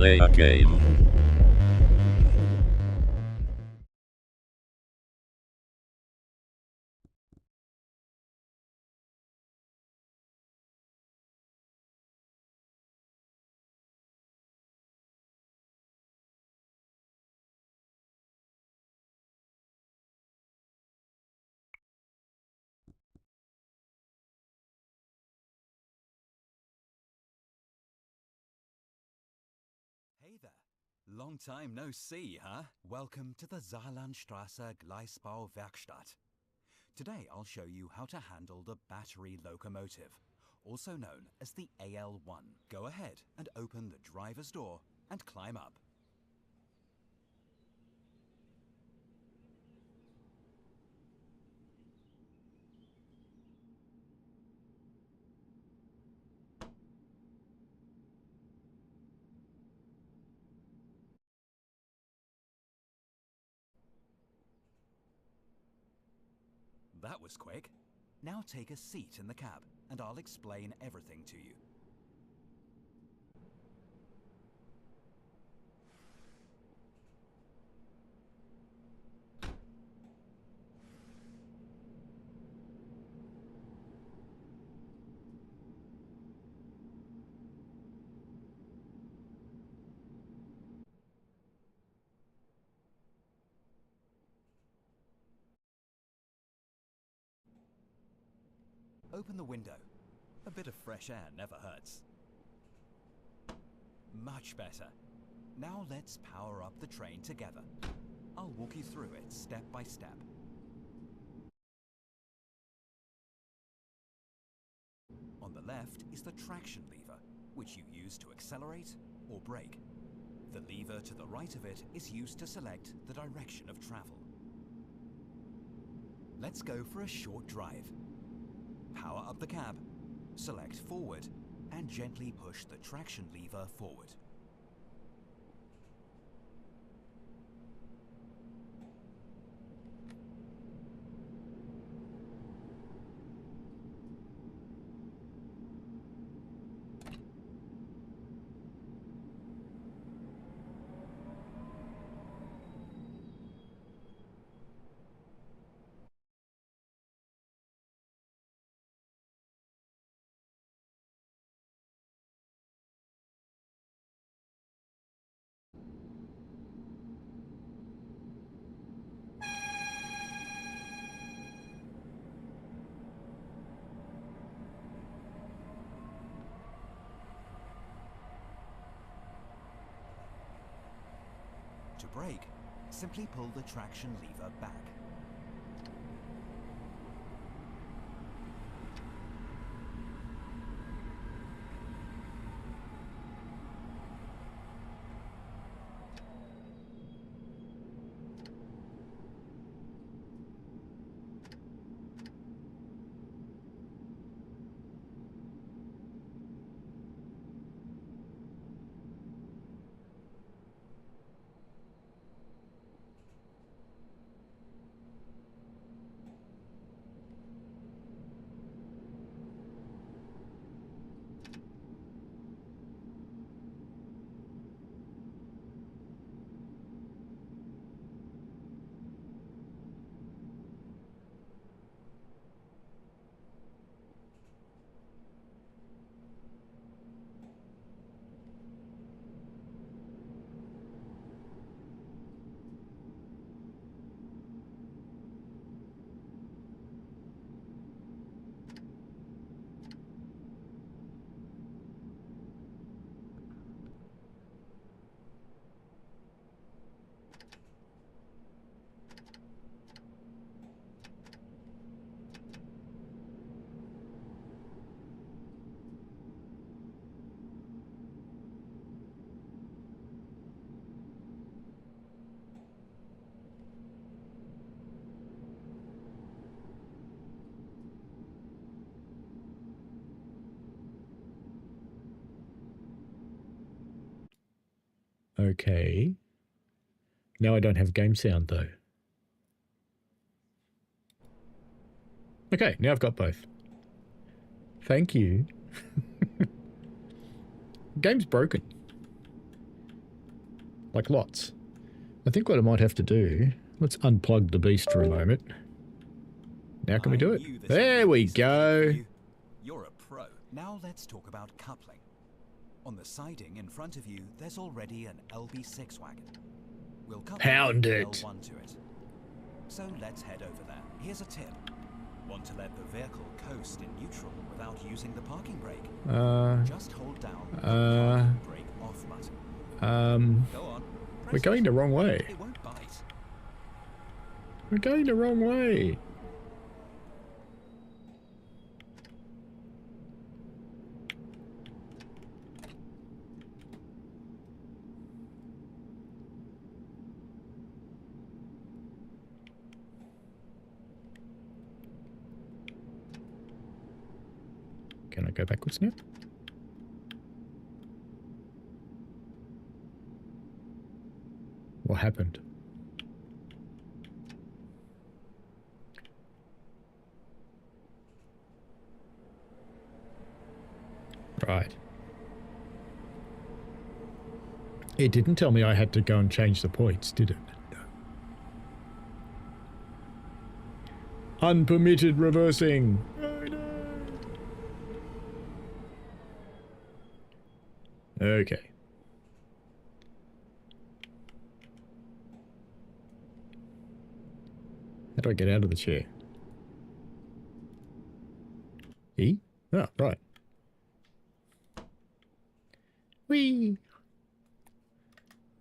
play a game. Hey there. Long time no see, huh? Welcome to the Saarlandstraße Gleisbauwerkstatt. Today I'll show you how to handle the battery locomotive, also known as the AL1. Go ahead and open the driver's door and climb up. That was quick. Now take a seat in the cab and I'll explain everything to you. Open the window. A bit of fresh air never hurts. Much better. Now let's power up the train together. I'll walk you through it step by step. On the left is the traction lever, which you use to accelerate or brake. The lever to the right of it is used to select the direction of travel. Let's go for a short drive. Power up the cab, select forward, and gently push the traction lever forward. To brake, simply pull the traction lever back. Okay. Now I don't have game sound though. Okay, now I've got both. Thank you. Game's broken. Like lots. I think what I might have to do... Let's unplug the beast for a moment. Now can we do it? There we go. You're a pro. Now let's talk about coupling. On the siding in front of you, there's already an LB6 wagon. We'll couple Pound it. L1 to it. So let's head over there. Here's a tip. Want to let the vehicle coast in neutral without using the parking brake? Just hold down the parking brake off button. Go on. We're going the wrong way. It won't bite. We're going the wrong way. Can I go backwards now? What happened? Right. It didn't tell me I had to go and change the points, did it? No. Unpermitted reversing. Oh no. Okay. How do I get out of the chair? E? Oh, right. Whee!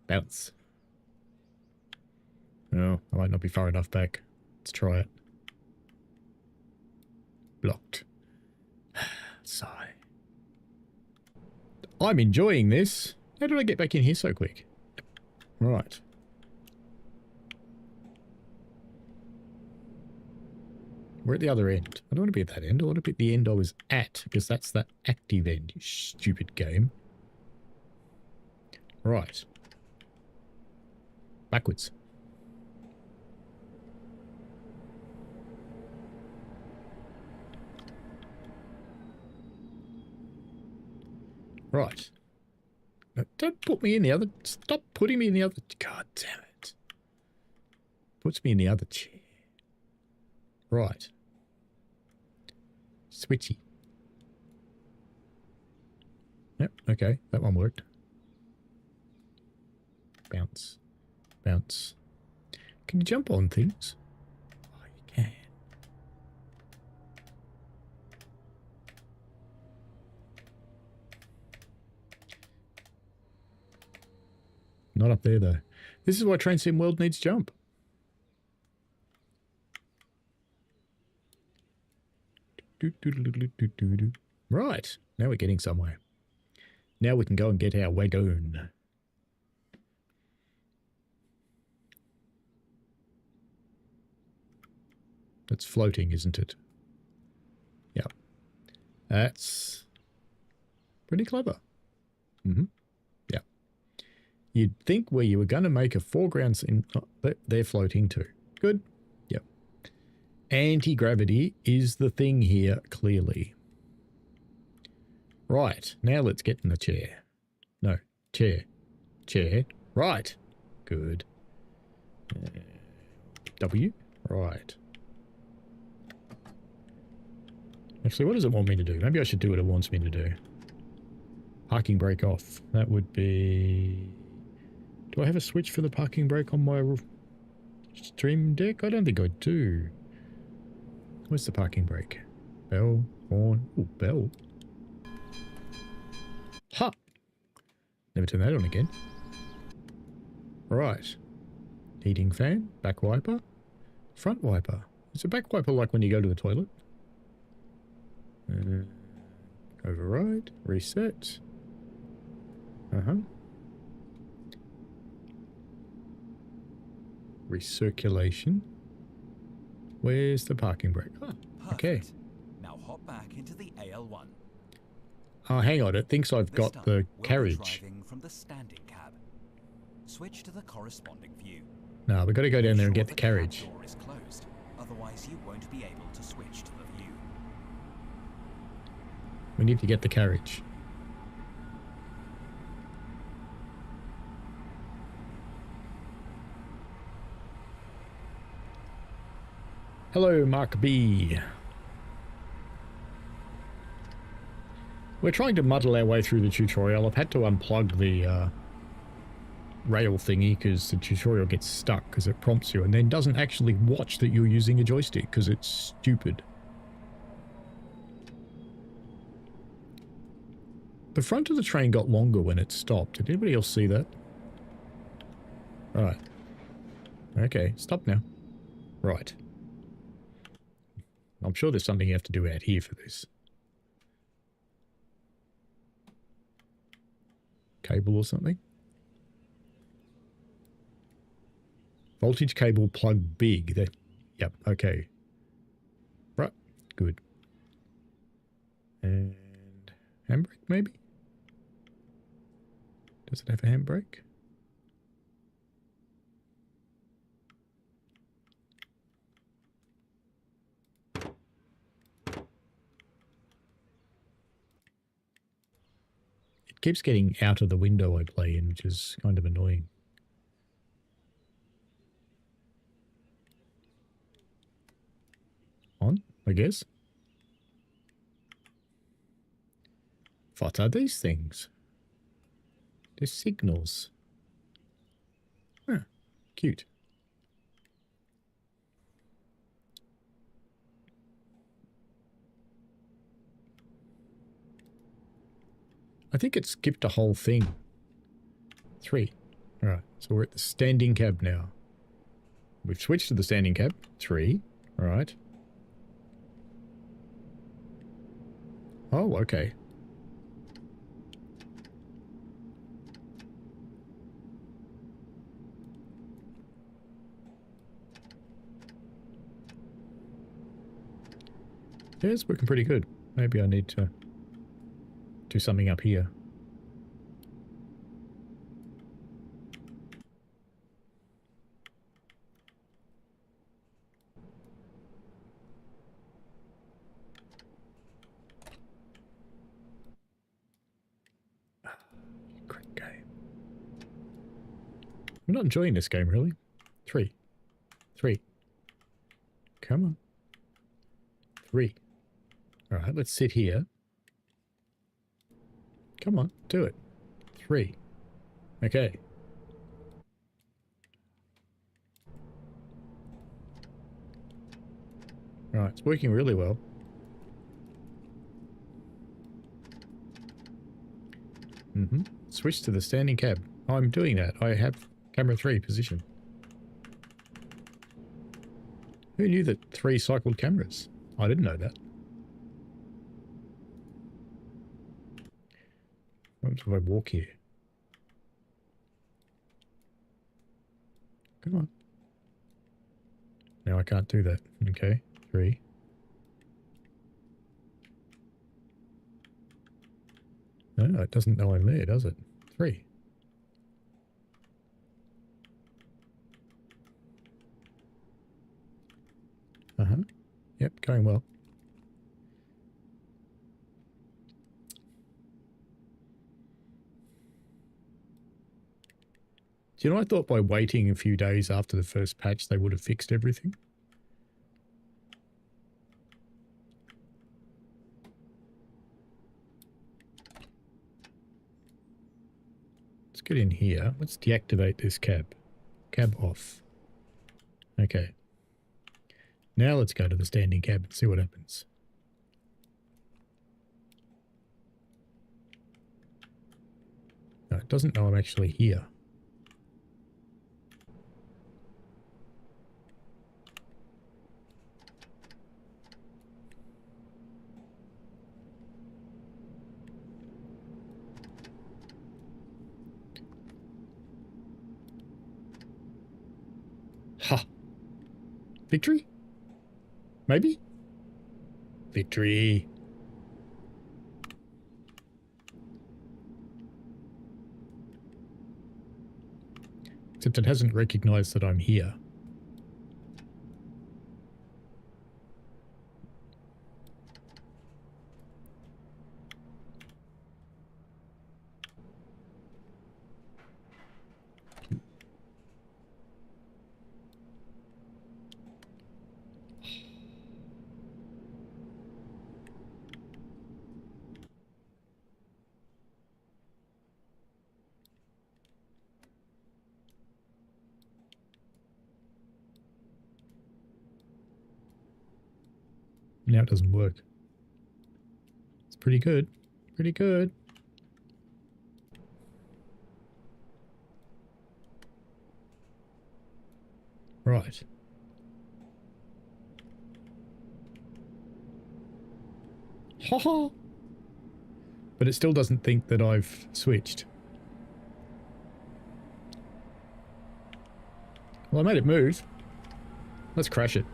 Bounce. Oh, I might not be far enough back. Let's try it. Blocked. Sigh. I'm enjoying this. How did I get back in here so quick? Right. We're at the other end. I don't want to be at that end. I want to be at the end I was at, because that's the active end, you stupid game. Right. Backwards. Right. No, don't put me in the other... Stop putting me in the other... God damn it. Puts me in the other chair. Right. Switchy. Yep, okay. That one worked. Bounce. Bounce. Can you jump on things? Oh, you can. Not up there, though. This is why Train Sim World needs jump. Right. Now we're getting somewhere. Now we can go and get our wagon. That's floating, isn't it? Yeah. That's pretty clever. Mm-hmm. Yeah. You'd think where you were going to make a foreground scene, but they're floating too. Good. Yep. Anti-gravity is the thing here, clearly. Right. Now let's get in the chair. No. Chair. Chair. Right. Good. W. Right. Actually, what does it want me to do? Maybe I should do what it wants me to do. Parking brake off. That would be... Do I have a switch for the parking brake on my stream deck? I don't think I do. Where's the parking brake? Bell, horn. Oh, bell. Ha! Never turn that on again. Right. Heating fan, back wiper, front wiper. Is a back wiper like when you go to the toilet? Override, reset. Recirculation. Where's the parking brake? Oh, okay. Now hop back into the AL1. Oh, hang on. It thinks I've got the carriage. Driving from the standing cab. Switch to the corresponding view. No, we've got to go down there and get the carriage. The door is closed. Otherwise, you won't be able to switch to the view. We need to get the carriage. Hello, Mark B. We're trying to muddle our way through the tutorial. I've had to unplug the rail thingy because the tutorial gets stuck because it prompts you and then doesn't actually watch that you're using a joystick because it's stupid. The front of the train got longer when it stopped. Did anybody else see that? Right. Okay, stop now. Right. I'm sure there's something you have to do out here for this. Cable or something? Voltage cable plug big. That, yep, okay. Right, good. And handbrake maybe? Does it have a handbrake? It keeps getting out of the window I play in, which is kind of annoying. On, I guess. What are these things? They're signals. Huh, cute. I think it skipped a whole thing. 3. Alright, so we're at the standing cab now. We've switched to the standing cab. 3. Alright. Oh, okay. Yeah, it's working pretty good. Maybe I need to do something up here. Great game. I'm not enjoying this game, really. 3. 3. Come on. 3. Alright, let's sit here. Come on, do it. 3. Okay. Right, it's working really well. Switch to the standing cab. Oh, I'm doing that. I have camera 3 position. Who knew that 3 cycled cameras? I didn't know that. What happens if I walk here? Come on. Now I can't do that. Okay, 3. No, it doesn't know I'm there, does it? 3. Yep, going well. Do you know, I thought by waiting a few days after the first patch they would have fixed everything. Let's get in here. Let's deactivate this cab. Cab off. Okay. Now let's go to the standing cab and see what happens. No, it doesn't know I'm actually here. Ha! Victory? Maybe? Victory. Except it hasn't recognized that I'm here. Now it doesn't work. It's pretty good. Pretty good. Right. Ha ha! But it still doesn't think that I've switched. Well, I made it move. Let's crash it.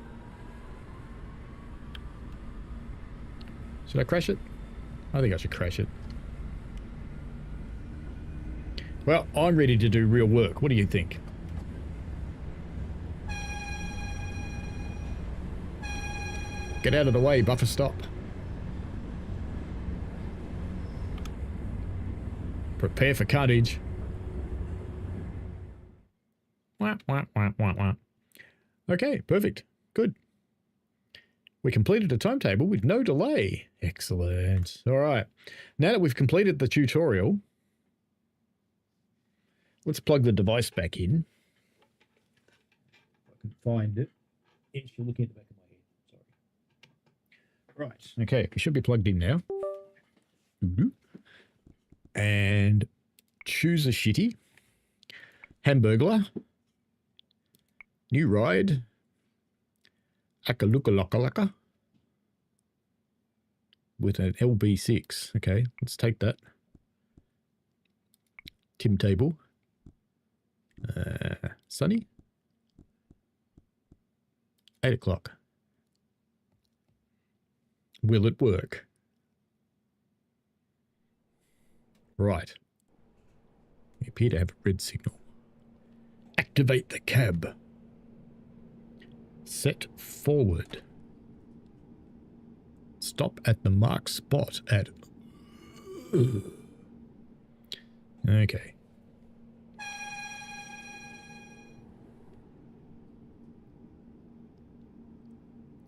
Should I crash it? I think I should crash it. Well, I'm ready to do real work. What do you think? Get out of the way, buffer stop. Prepare for carnage. Wah, wah, wah, wah, wah. Okay, perfect. Good. We completed a timetable with no delay. Excellent. All right. Now that we've completed the tutorial, let's plug the device back in. If I can find it. Yes, you're looking at the back of my head. Sorry. Right. Okay, it should be plugged in now. And choose a shitty. Hamburglar. New ride. Akulok with an LB6. Okay, let's take that. Tim table. Sunny. 8 o'clock. Will it work? Right. We appear to have a red signal. Activate the cab. Set forward. Stop at the marked spot at... Okay.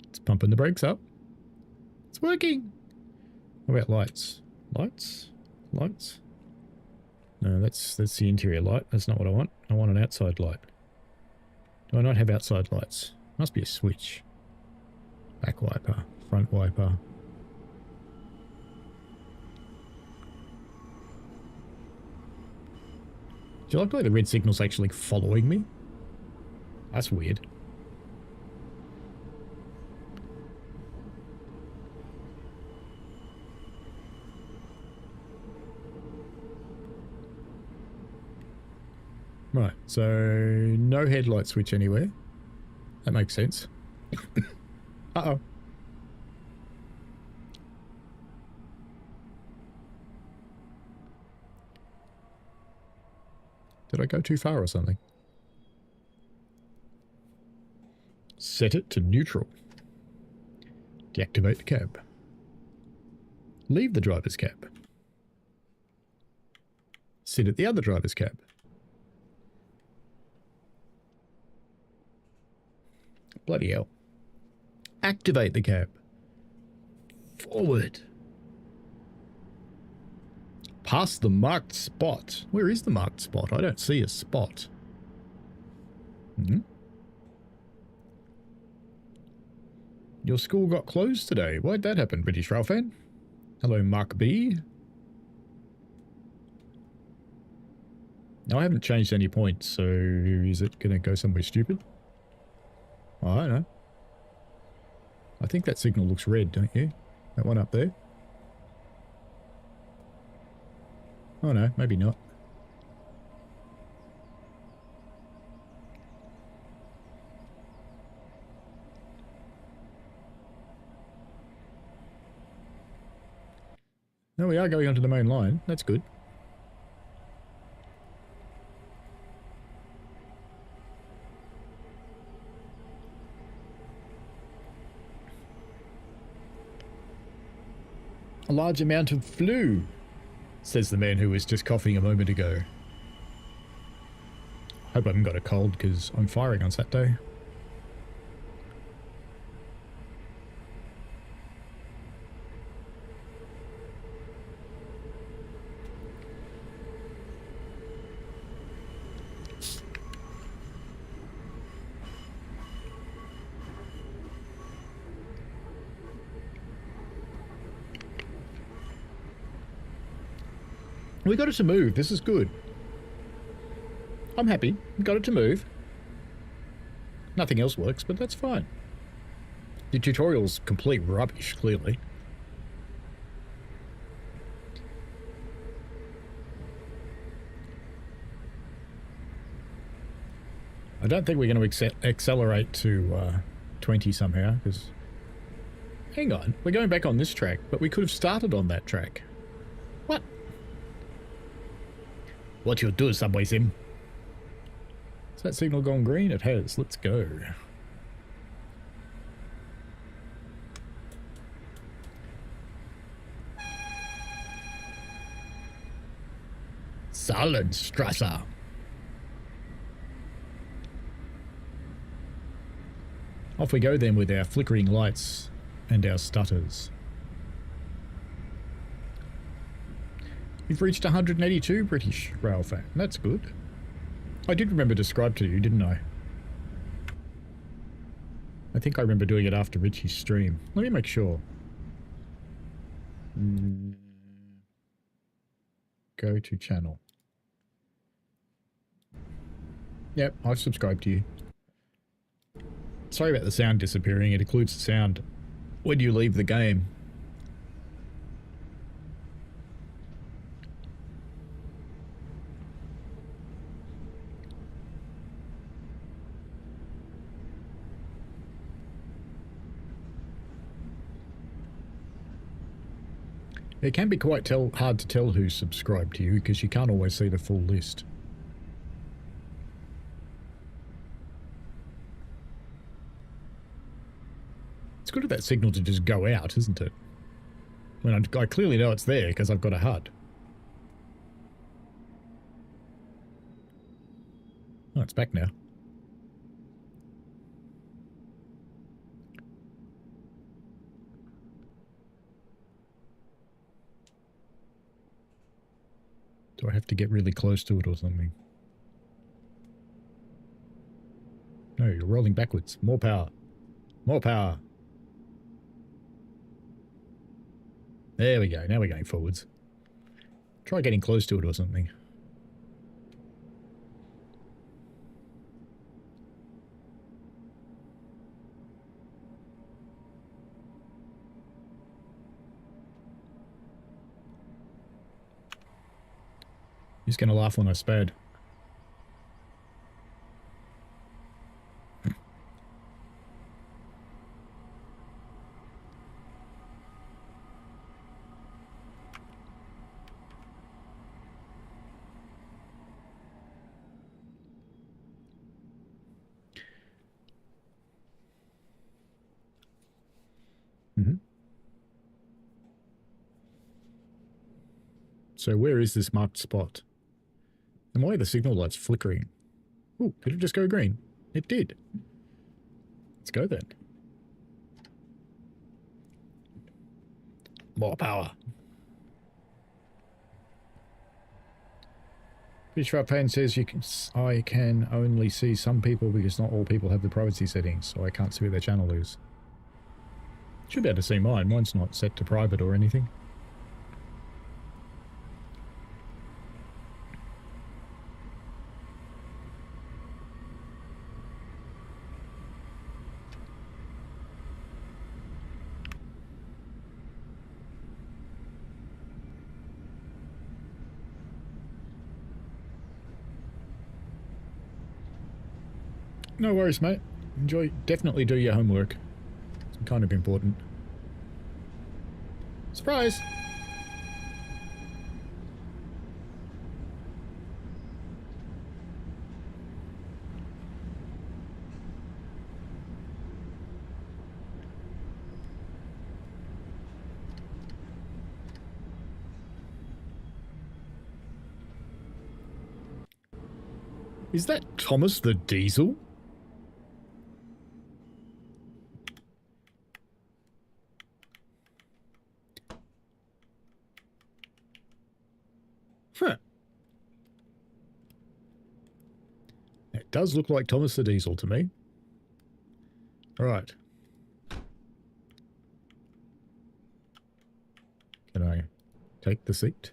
It's pumping the brakes up. It's working. What about lights? Lights? Lights? No, that's the interior light. That's not what I want. I want an outside light. Do I not have outside lights? Must be a switch. Back wiper. Front wiper. Do you like the way the red signal's actually following me? That's weird. Right, so no headlight switch anywhere. That makes sense. Uh-oh. Did I go too far or something? Set it to neutral. Deactivate the cab. Leave the driver's cab. Sit at the other driver's cab. Bloody hell. Activate the cab. Forward. Past the marked spot. Where is the marked spot? I don't see a spot. Your school got closed today. Why'd that happen, British Rail fan? Hello, Mark B. No, I haven't changed any points, so is it going to go somewhere stupid? Oh, I don't know. I think that signal looks red, don't you? That one up there? Oh no, maybe not. No, we are going onto the main line. That's good. A large amount of flu, says the man who was just coughing a moment ago. Hope I haven't got a cold because I'm firing on Saturday. We got it to move. This is good. I'm happy. We got it to move. Nothing else works, but that's fine. The tutorial's complete rubbish, clearly. I don't think we're going to accelerate to 20 somehow, because... Hang on, we're going back on this track, but we could have started on that track. What? What you do, Subway Sim? Has that signal gone green? It has. Let's go. Saarlandstraße. Off we go then with our flickering lights and our stutters. You've reached 182 British rail fan. That's good. I did remember to subscribe to you, didn't I? I think I remember doing it after Richie's stream. Let me make sure. Go to channel. Yep, I've subscribed to you. Sorry about the sound disappearing. It includes the sound when you leave the game. It can be quite hard to tell who's subscribed to you because you can't always see the full list. It's good of that signal to just go out, isn't it? I mean, I clearly know it's there because I've got a HUD. Oh, it's back now. Do I have to get really close to it or something? No, you're rolling backwards. More power. More power. There we go. Now we're going forwards. Try getting close to it or something. He's going to laugh when I spad. So where is this marked spot? And why are the signal lights flickering? Oh, did it just go green? It did. Let's go then. More power. British Route Fan says I can only see some people because not all people have the privacy settings, so I can't see where their channel is. Should be able to see mine. Mine's not set to private or anything. No worries, mate. Enjoy. Definitely do your homework. It's kind of important. Surprise! Is that Thomas the Diesel? Huh. It does look like Thomas the Diesel to me. Right. Can I take the seat?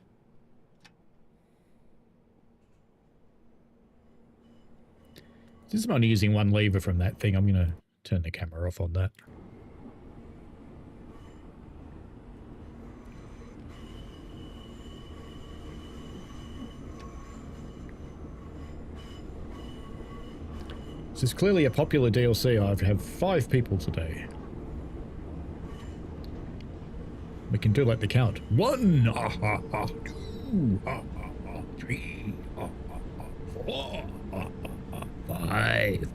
Since I'm only using one lever from that thing, I'm going to turn the camera off on that. This is clearly a popular DLC. I have 5 people today. We can do like the count. 1, 2, 3, 4, 5.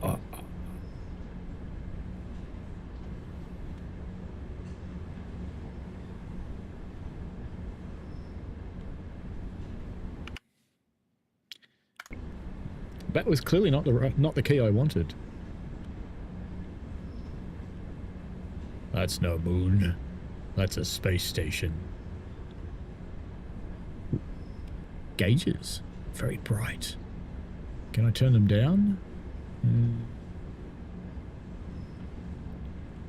That was clearly not the key I wanted. That's no moon. That's a space station. Gauges. Very bright. Can I turn them down?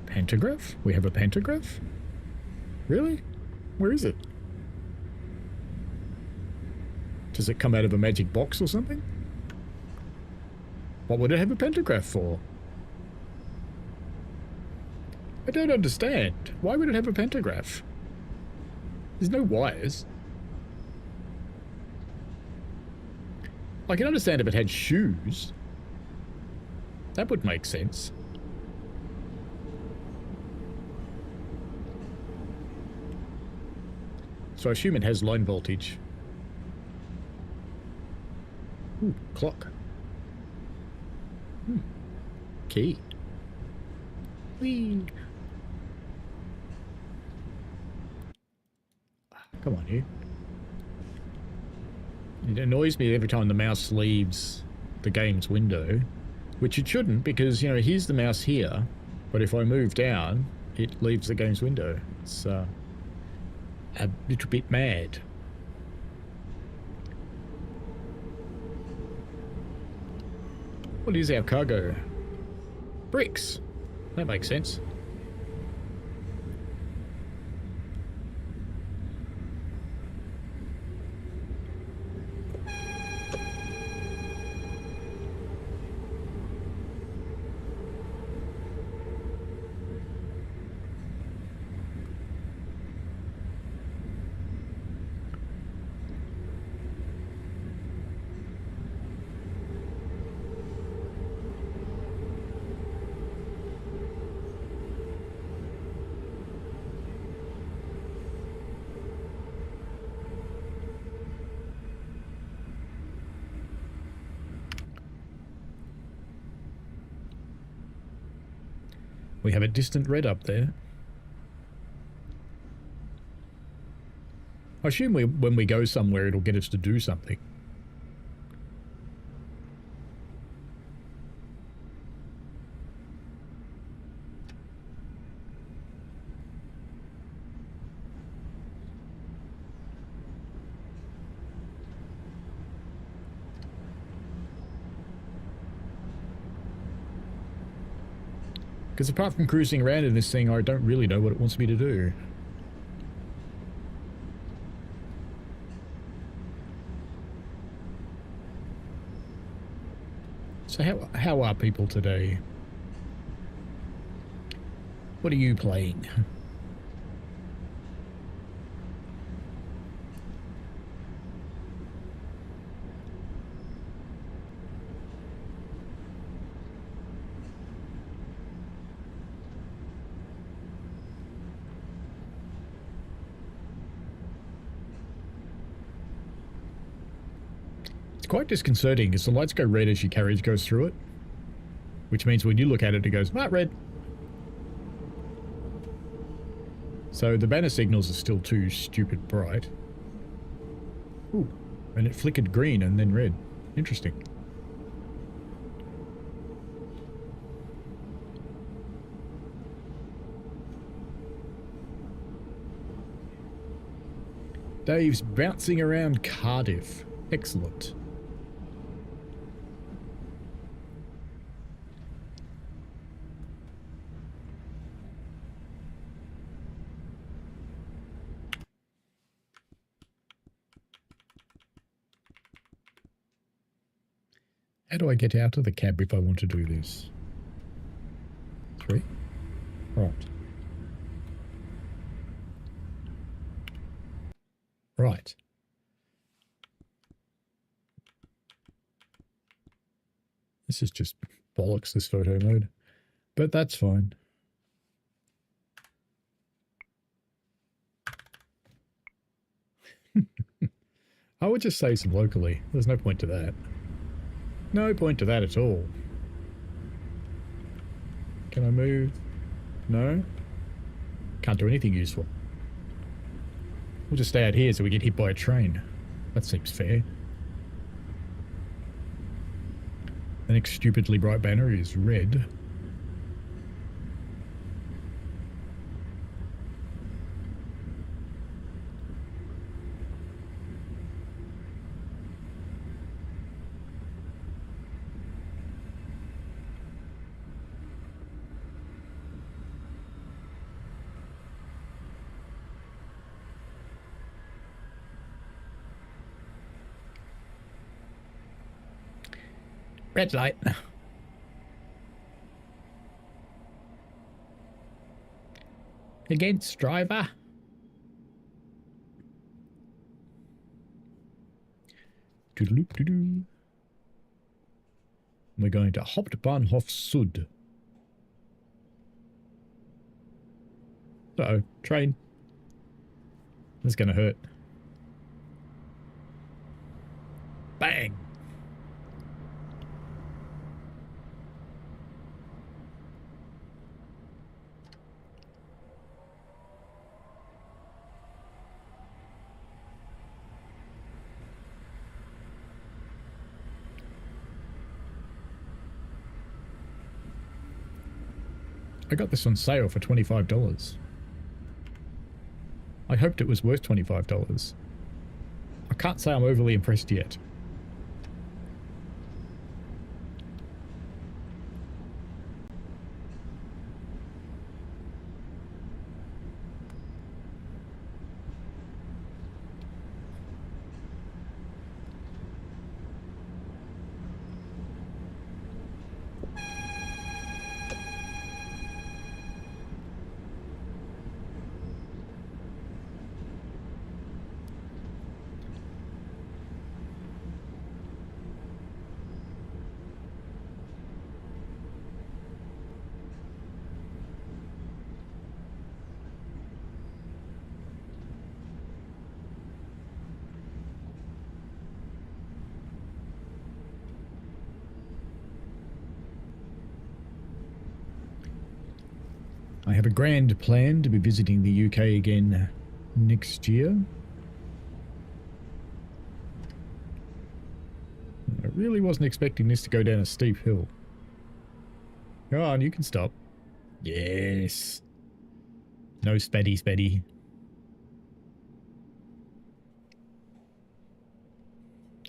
Pantograph? We have a pantograph? Really? Where is it? Does it come out of a magic box or something? What would it have a pantograph for? I don't understand. Why would it have a pantograph? There's no wires. I can understand if it had shoes. That would make sense. So I assume it has line voltage. Ooh, clock. Key. Whee. Come on, you. It annoys me every time the mouse leaves the game's window, which it shouldn't, because, you know, here's the mouse here, but if I move down, it leaves the game's window. It's a little bit mad. What is our cargo? Bricks. That makes sense. We have a distant red up there. I assume when we go somewhere, it'll get us to do something. Because apart from cruising around in this thing, I don't really know what it wants me to do. So how are people today? What are you playing? Quite disconcerting because the lights go red as your carriage goes through it, which means when you look at it, it goes, ah, red. So the banner signals are still too stupid bright. Ooh, and it flickered green and then red. Interesting. Dave's bouncing around Cardiff. Excellent. How do I get out of the cab if I want to do this? 3? Right. Right. This is just bollocks, this photo mode. But that's fine. I would just save some locally. There's no point to that. No point to that at all. Can I move? No? Can't do anything useful. We'll just stay out here so we get hit by a train. That seems fair. The next stupidly bright banner is red. Red light. Against driver. Doodle-doo-doo-doo. We're going to Hauptbahnhof Süd. Uh-oh, train. This is gonna hurt. Bang! I got this on sale for $25. I hoped it was worth $25. I can't say I'm overly impressed yet. I have a grand plan to be visiting the UK again next year. I really wasn't expecting this to go down a steep hill. Go on, you can stop. Yes. No speddy speddy.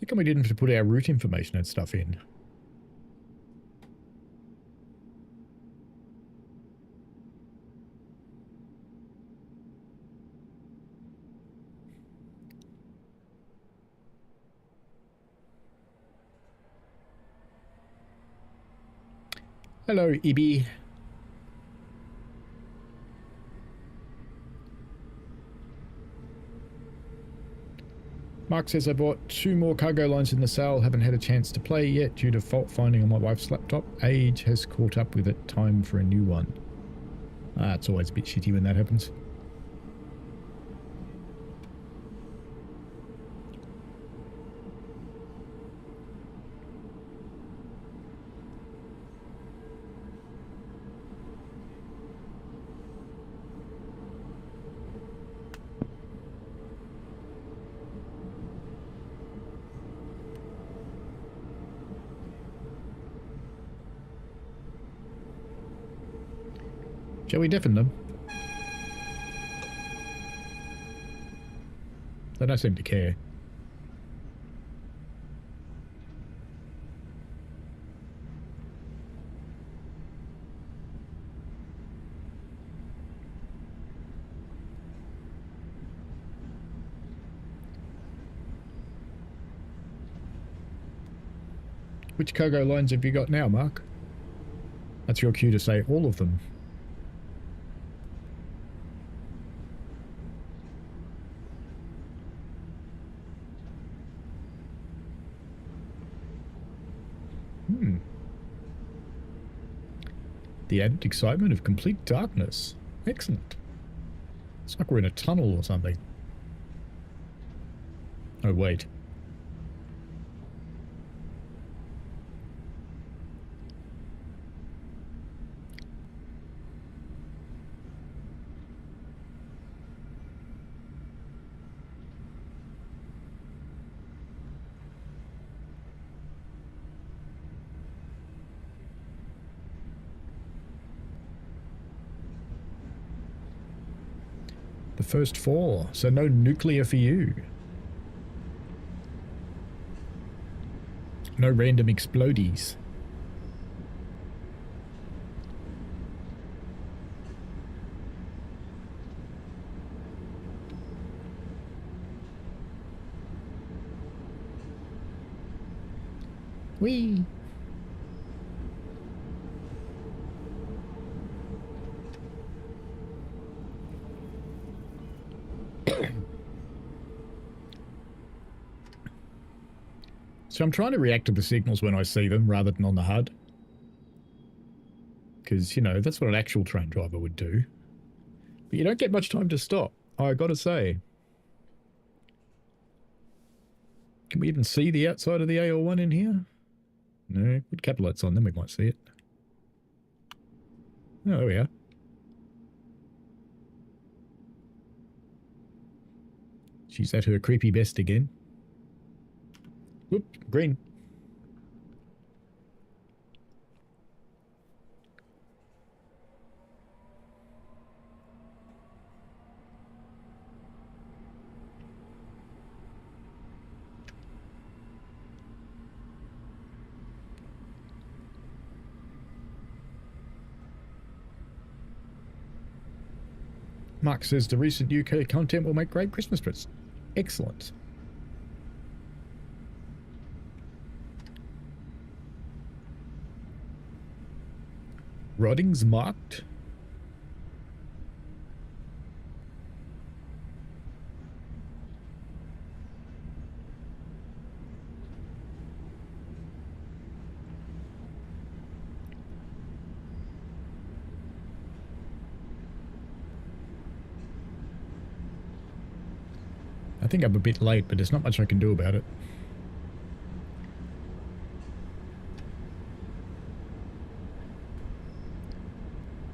How come we didn't have to put our route information and stuff in? Hello, Ibi. Mark says I bought 2 more cargo lines in the sale. Haven't had a chance to play yet due to fault finding on my wife's laptop. Age has caught up with it. Time for a new one. It's always a bit shitty when that happens. Shall we deafen them? They don't seem to care. Which cargo lines have you got now, Mark? That's your cue to say all of them. The added excitement of complete darkness. Excellent. It's like we're in a tunnel or something. Oh, wait. The first 4, so no nuclear for you. No random explodies. Whee! So I'm trying to react to the signals when I see them rather than on the HUD. Because, you know, that's what an actual train driver would do. But you don't get much time to stop, I gotta say. Can we even see the outside of the AL1 in here? No, put cap lights on, then we might see it. Oh, there we are. She's at her creepy best again. Whoop, green. Mark says the recent UK content will make great Christmas presents. Excellent. Rodding's marked. I think I'm a bit late, but there's not much I can do about it.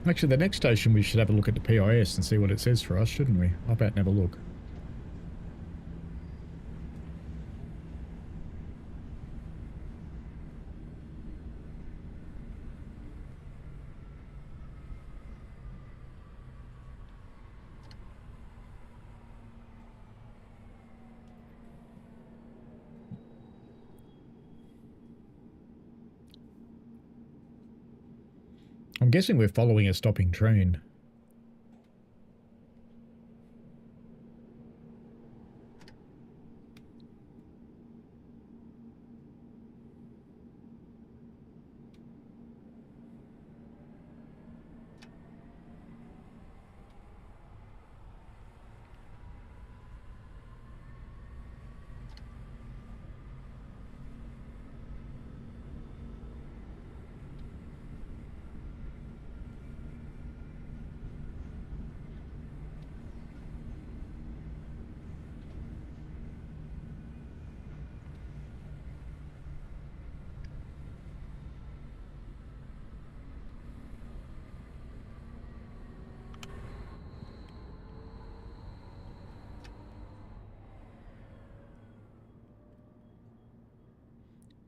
Actually, the next station we should have a look at the PIS and see what it says for us, shouldn't we? Hop out and have a look. I'm guessing we're following a stopping train.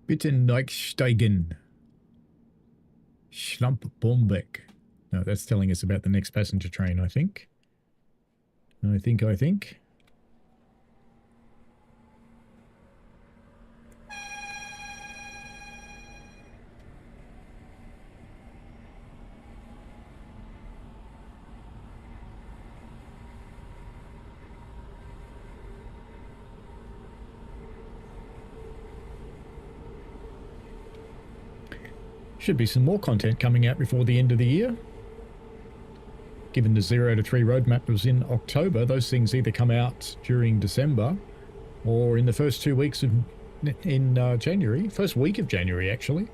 Bitte Neigsteigen. Schlamp-Bombeck. No, that's telling us about the next passenger train, I think. I think. Should be some more content coming out before the end of the year. Given the 0 to 3 roadmap was in October, those things either come out during December or in the first 2 weeks of January, first week of January actually,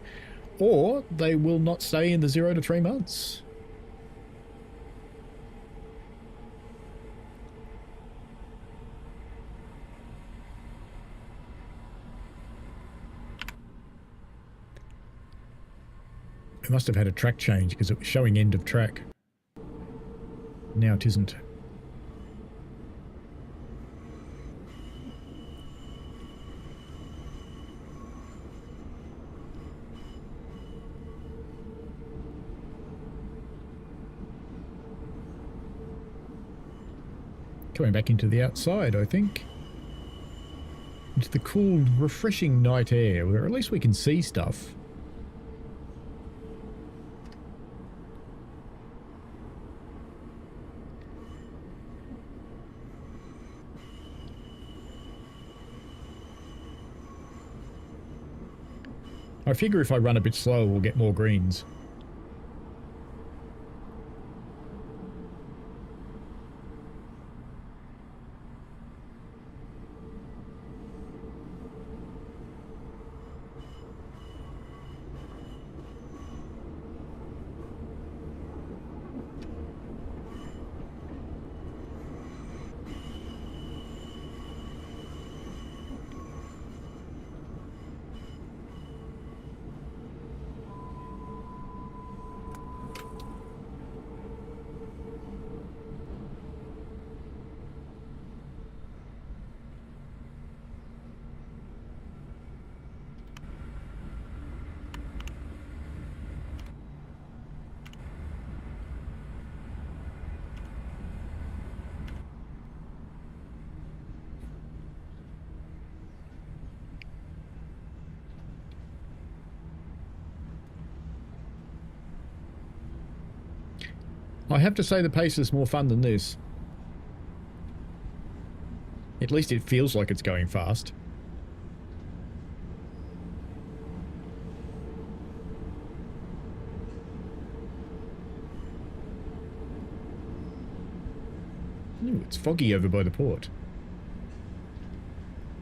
or they will not stay in the 0 to 3 months. It must have had a track change because it was showing end of track. Now it isn't. Coming back into the outside, I think. Into the cool, refreshing night air, where at least we can see stuff. I figure if I run a bit slower, we'll get more greens. I have to say the pace is more fun than this. At least it feels like it's going fast. Ooh, it's foggy over by the port.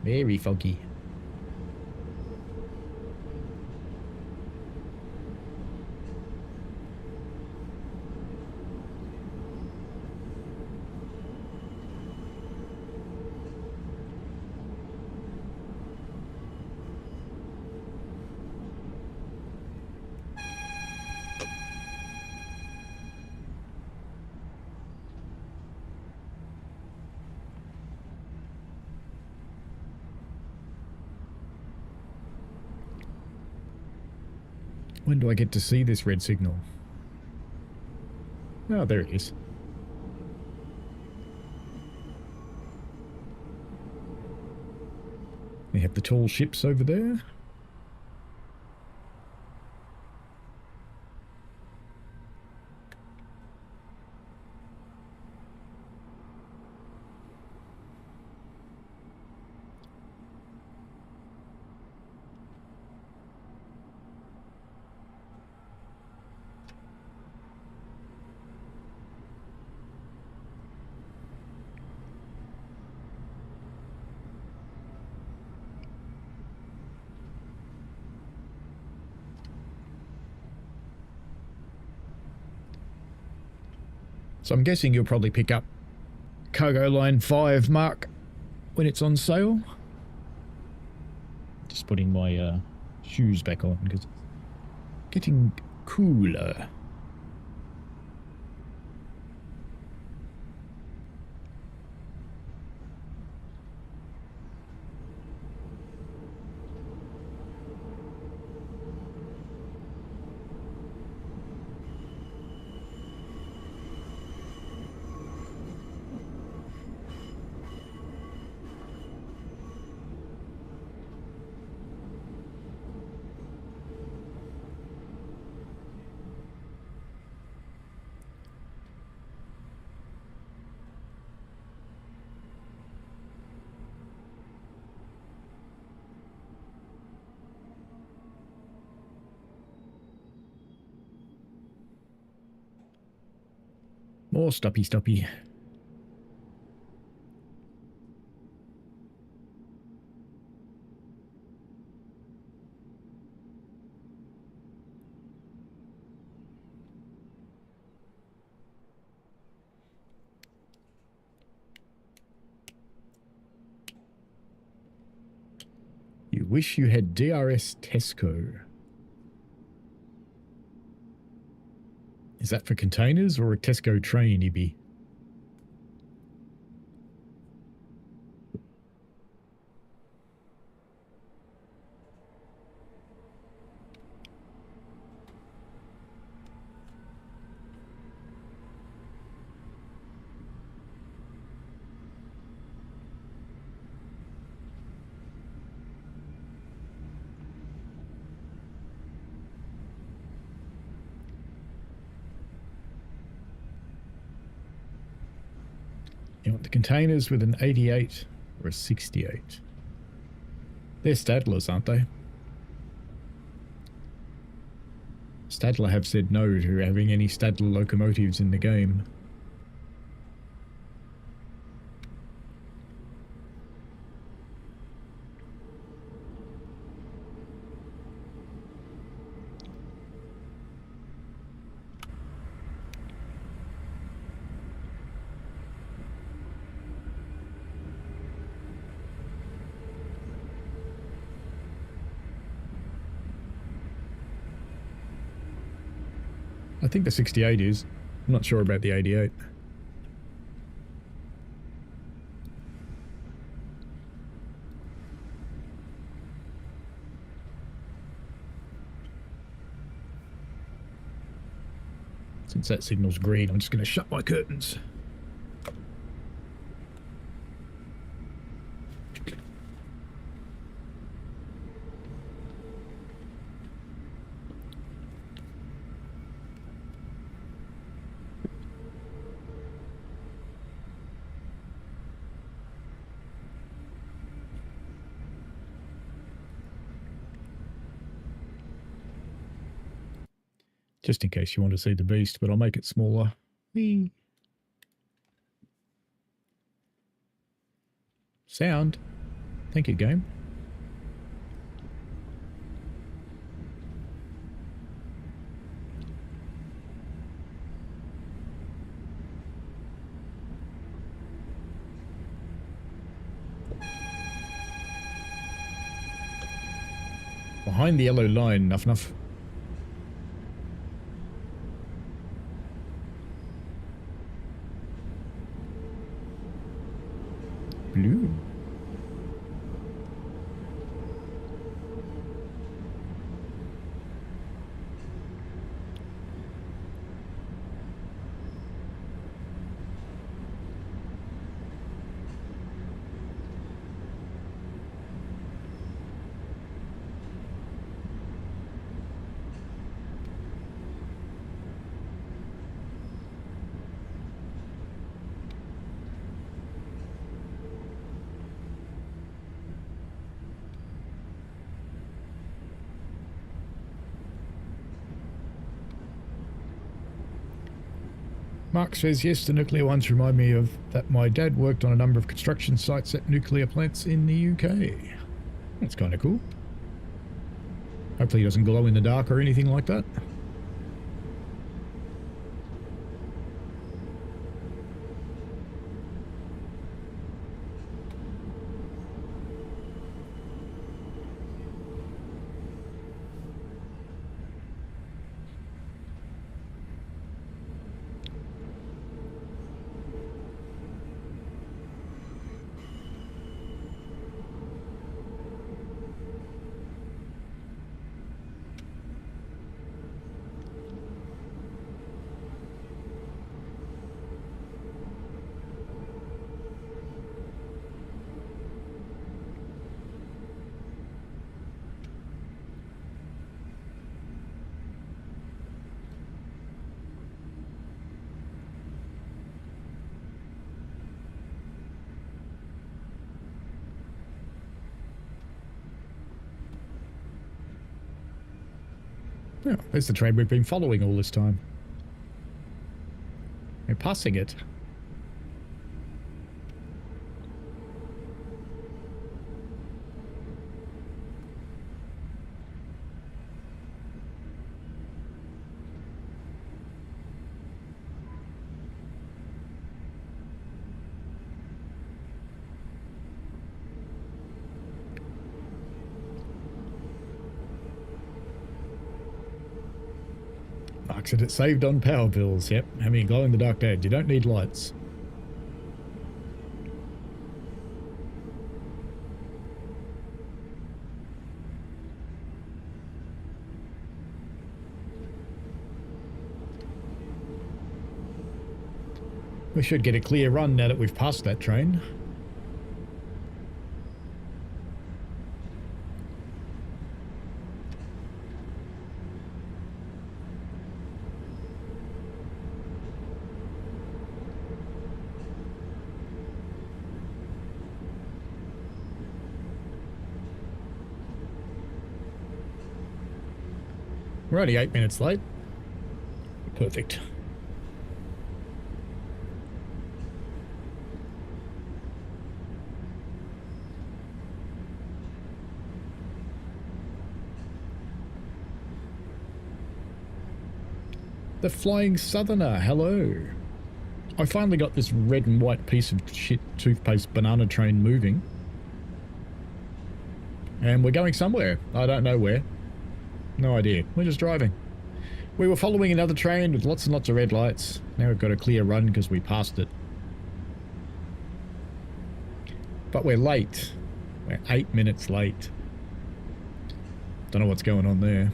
Very foggy. When do I get to see this red signal? Oh, there it is. We have the tall ships over there. So I'm guessing you'll probably pick up Cargo Line 5 Mark when it's on sale. Just putting my shoes back on because it's getting cooler. More stoppy. You wish you had DRS Tesco. Is that for containers or a Tesco train, Ibby? You want the containers with an 88 or a 68. They're Stadlers, aren't they? Stadler have said no to having any Stadler locomotives in the game. I think the 68 is. I'm not sure about the 88. Since that signal's green, I'm just going to shut my curtains. Just in case you want to see the beast, but I'll make it smaller. Whee. Sound. Thank you, game. Behind the yellow line, nuff. Blue. Mark says, yes, the nuclear ones remind me of that my dad worked on a number of construction sites at nuclear plants in the UK. That's kind of cool. Hopefully he doesn't glow in the dark or anything like that. Yeah, there's the train we've been following all this time. We're passing it. Mark said it saved on power bills. Yep, having a glow-in-the-dark bed. You don't need lights. We should get a clear run now that we've passed that train. We're only 8 minutes late. Perfect. The Flying Southerner, hello. I finally got this red and white piece of shit toothpaste banana train moving. And we're going somewhere. I don't know where. No idea. We're just driving. We were following another train with lots and lots of red lights. Now we've got a clear run because we passed it. But we're late. We're 8 minutes late. Don't know what's going on there.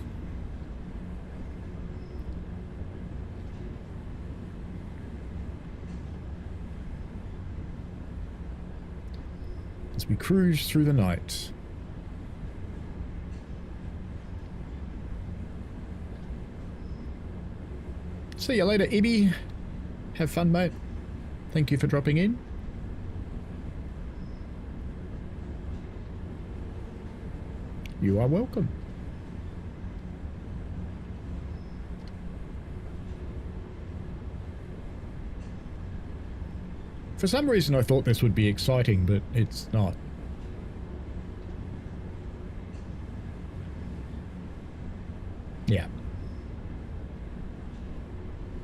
As we cruise through the night. See you later, Ibby. Have fun, mate. Thank you for dropping in. You are welcome. For some reason I thought this would be exciting, but it's not. Yeah.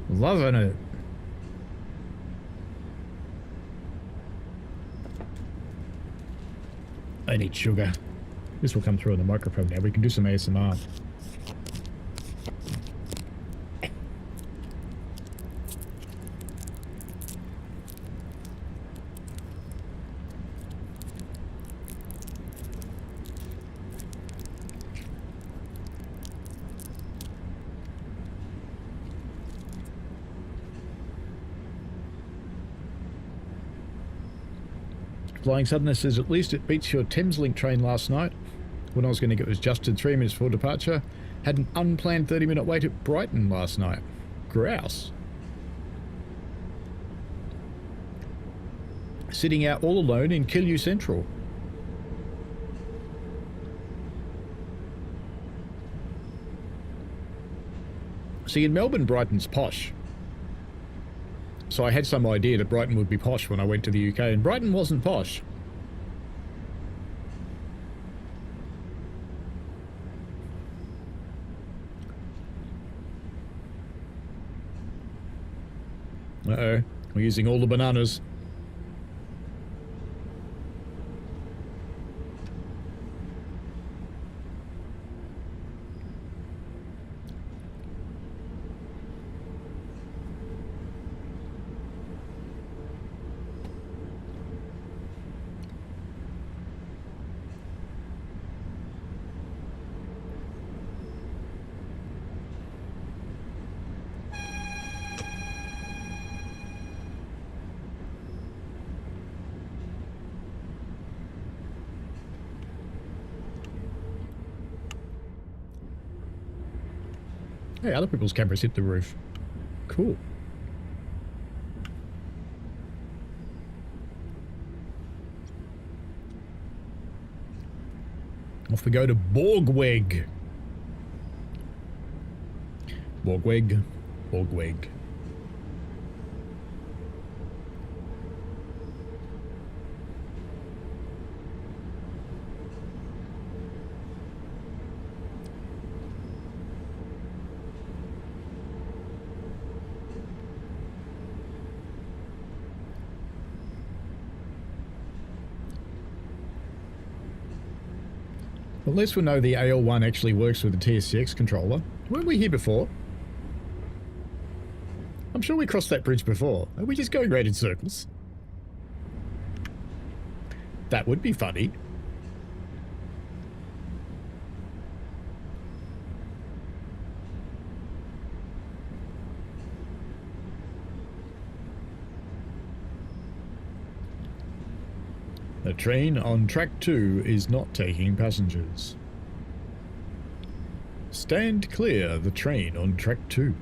Loving it. I need sugar. This will come through on the microphone now. We can do some ASMR. Flying Southerner says, at least it beats your Thameslink train last night. When I was going to get was adjusted 3 minutes before departure. Had an unplanned 30-minute wait at Brighton last night. Grouse. Sitting out all alone in Kilyu Central. See, in Melbourne, Brighton's posh. So I had some idea that Brighton would be posh when I went to the UK, and Brighton wasn't posh. Uh-oh, we're using all the bananas. Hey, other people's cameras hit the roof. Cool. Off we go to Borgweg. Borgweg. Borgweg. Well, at least we'll know the AL1 actually works with the TSCX controller. Weren't we here before? I'm sure we crossed that bridge before. Are we just going round in circles? That would be funny. The train on track 2 is not taking passengers. Stand clear, the train on track 2.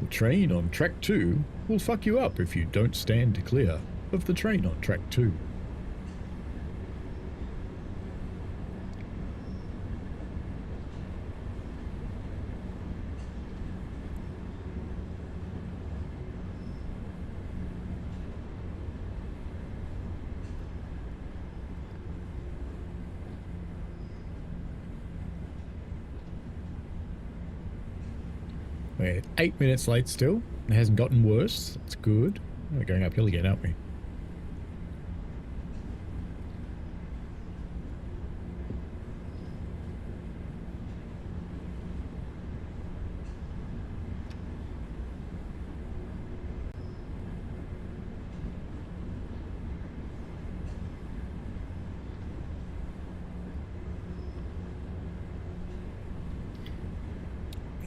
The train on track 2 will fuck you up if you don't stand clear of the train on track 2. We're 8 minutes late still. It hasn't gotten worse. That's good. We're going uphill again, aren't we?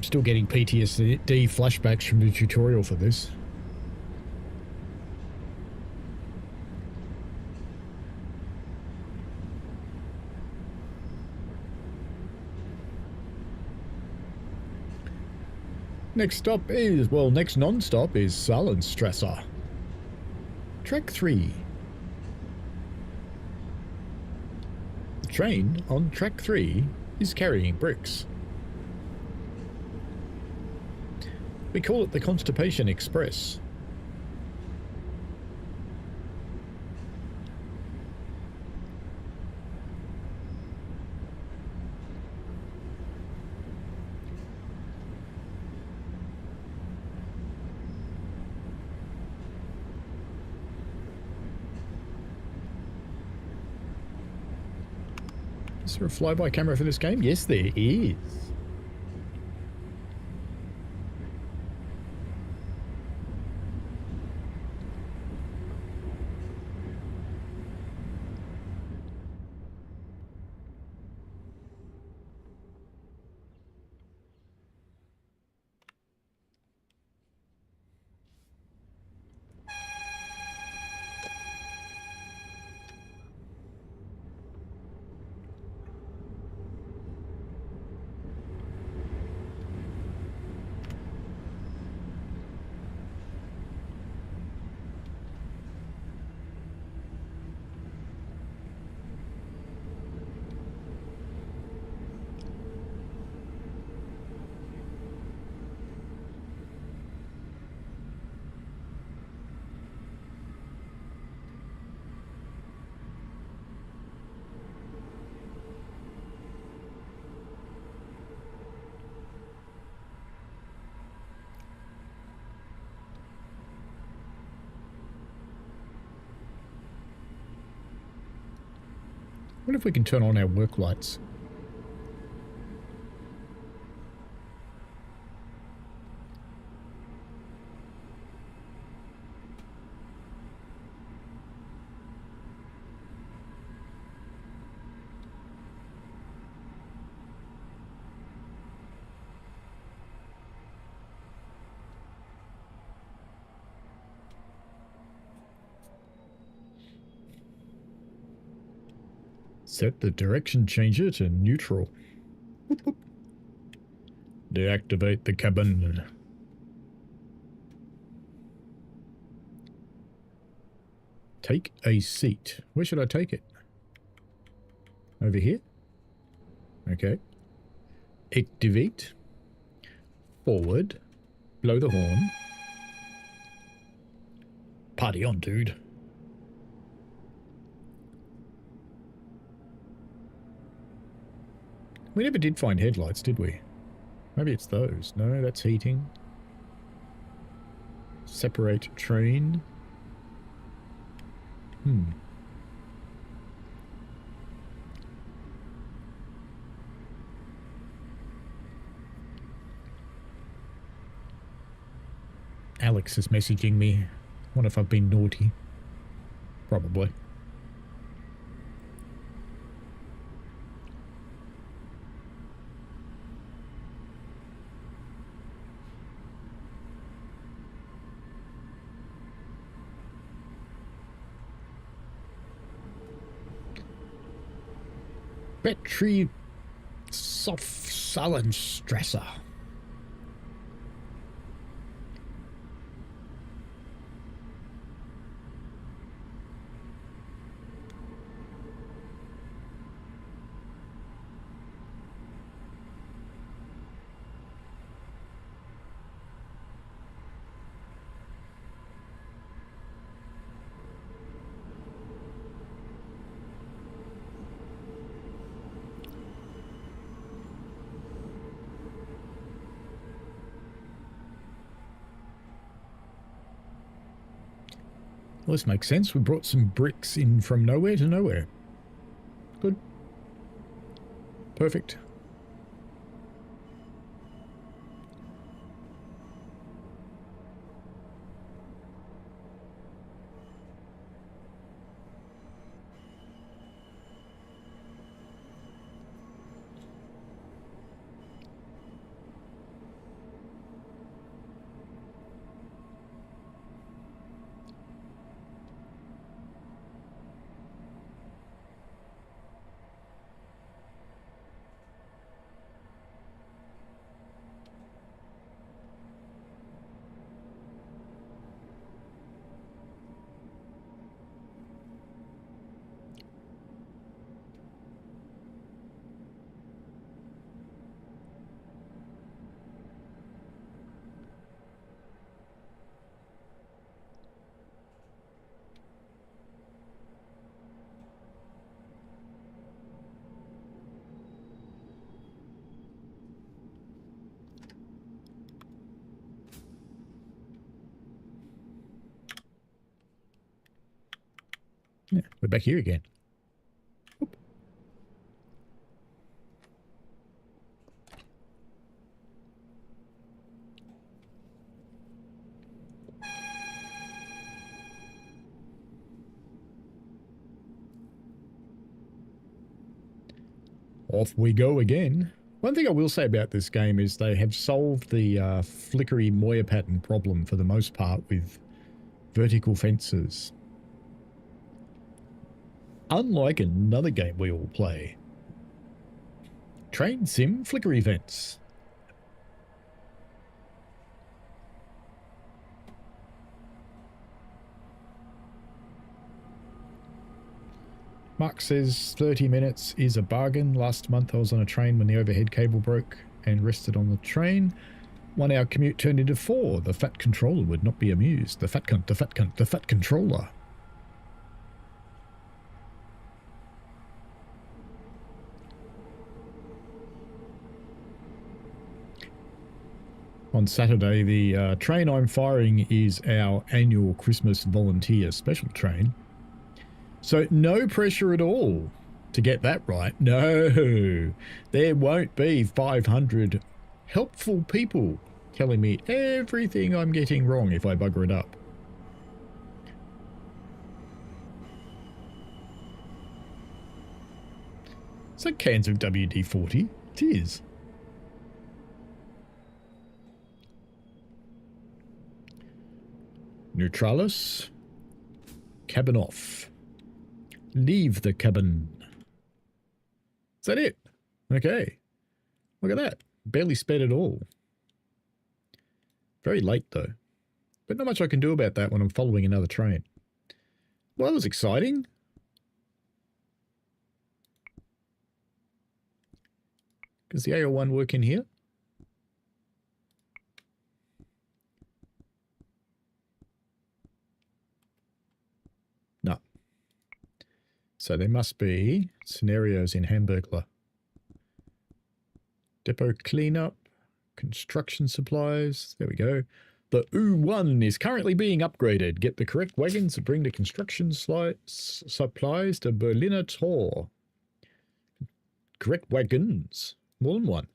Still getting PTSD flashbacks from the tutorial for this. Next stop is, well, next non-stop is Saarlandstraße. Track 3. The train on track 3 is carrying bricks. We call it the Constipation Express. Is there a flyby camera for this game? Yes, there is. What if we can turn on our work lights? Set the direction changer to neutral. Whoop, whoop. Deactivate the cabin. Take a seat. Where should I take it? Over here? Okay. Activate. Forward. Blow the horn. Party on, dude. We never did find headlights, did we? Maybe it's those. No, that's heating. Separate train. Alex is messaging me. Wonder if I've been naughty. Probably. Battery soft Saarlandstraße. Well, this makes sense. We brought some bricks in from nowhere to nowhere. Good. Perfect. Yeah, we're back here again. Oop. Off we go again. One thing I will say about this game is they have solved the flickery Moya pattern problem for the most part with vertical fences. Unlike another game we all play. Train sim flickery vents. Mark says 30 minutes is a bargain. Last month I was on a train when the overhead cable broke and rested on the train. 1 hour commute turned into 4. The fat controller would not be amused. The fat cunt, the fat cunt, the fat controller. On Saturday, the train I'm firing is our annual Christmas volunteer special train. So no pressure at all to get that right. No, there won't be 500 helpful people telling me everything I'm getting wrong if I bugger it up. So cans of WD-40, it is. Neutralis. Cabin off. Leave the cabin. Is that it? Okay. Look at that. Barely sped at all. Very late though. But not much I can do about that when I'm following another train. Well, that was exciting. Does the AL1 work in here? No. So there must be scenarios in Hamburg. Depot cleanup, construction supplies. There we go. The U1 is currently being upgraded. Get the correct wagons to bring the construction supplies to Berliner Tor. Correct wagons. More than one.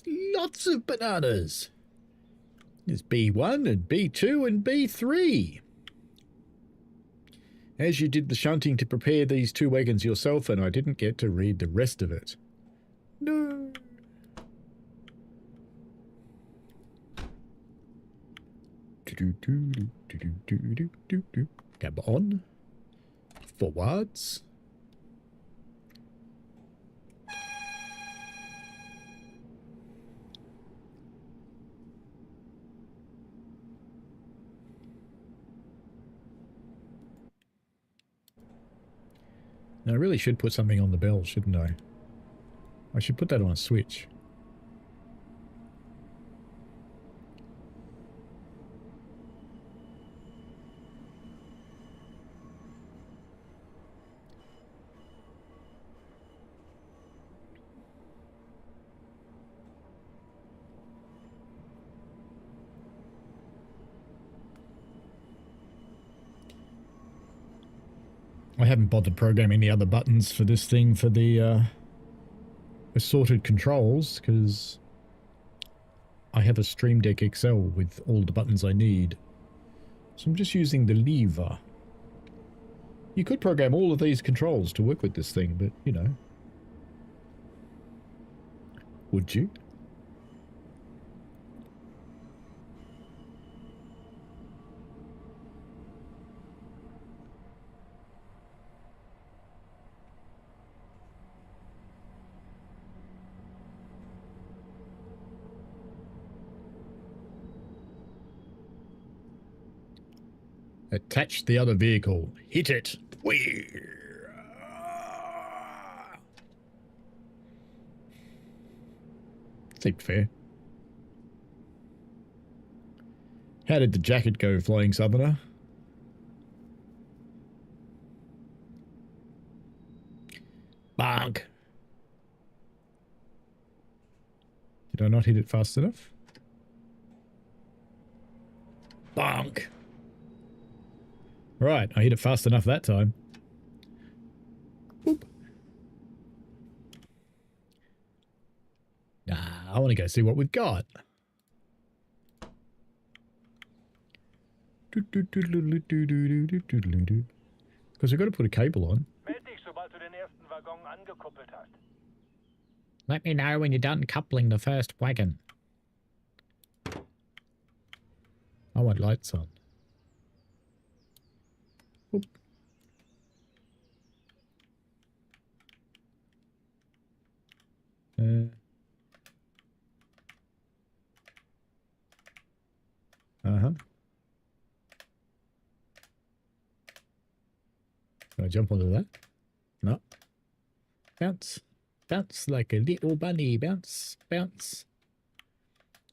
bananas. Lots of bananas. There's B1 and B2 and B3. As you did the shunting to prepare these 2 wagons yourself, and I didn't get to read the rest of it. No. Cab on. Forwards. Now, I really should put something on the bell, shouldn't I? I should put that on a switch. I haven't bothered programming the other buttons for this thing for the assorted controls because I have a Stream Deck XL with all the buttons I need. So I'm just using the lever. You could program all of these controls to work with this thing, but you know. Would you? Attach the other vehicle. Hit it. Seemed fair. How did the jacket go, Flying Southerner? Bonk. Did I not hit it fast enough? Bonk. Right, I hit it fast enough that time. Boop. Nah, I want to go see what we've got. Because we've got to put a cable on. Let me know when you're done coupling the first wagon. I want lights on. Oop. Can I jump onto that? No. Bounce. Bounce like a little bunny. Bounce. Bounce.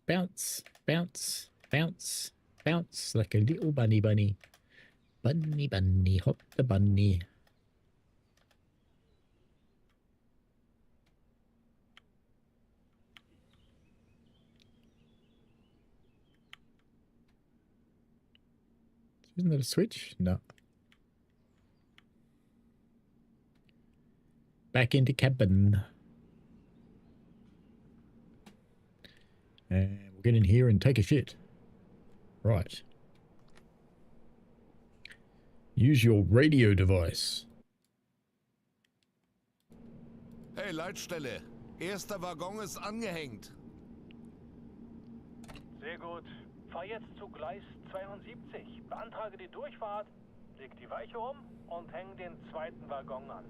Bounce. Bounce. Bounce. Bounce like a little bunny bunny. Bunny bunny. Hop the bunny. Isn't that a switch? No. Back into cabin. And we'll get in here and take a shit. Right. Use your radio device. Hey, Leitstelle. Erster Waggon ist angehängt. Sehr gut. Fahr jetzt zu Gleis 72. Beantrage die Durchfahrt, leg die Weiche um und häng den zweiten Waggon an.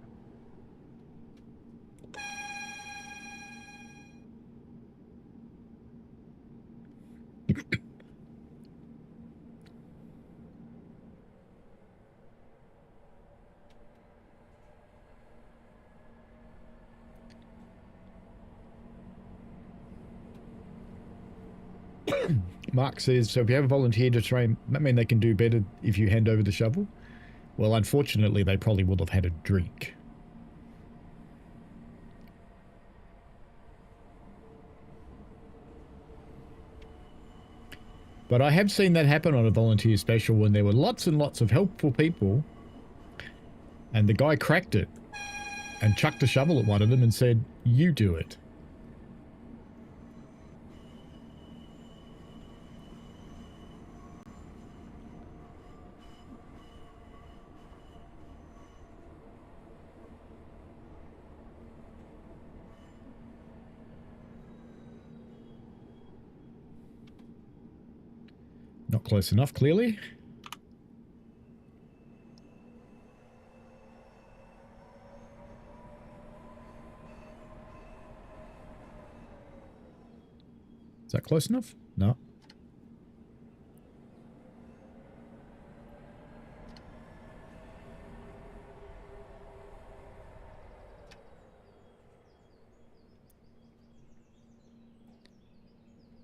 Mark says, so if you have a volunteer to train, that mean they can do better if you hand over the shovel? Well, unfortunately, they probably would have had a drink. But I have seen that happen on a volunteer special when there were lots and lots of helpful people and the guy cracked it and chucked a shovel at one of them and said, you do it. not close enough, clearly. Is that close enough? No.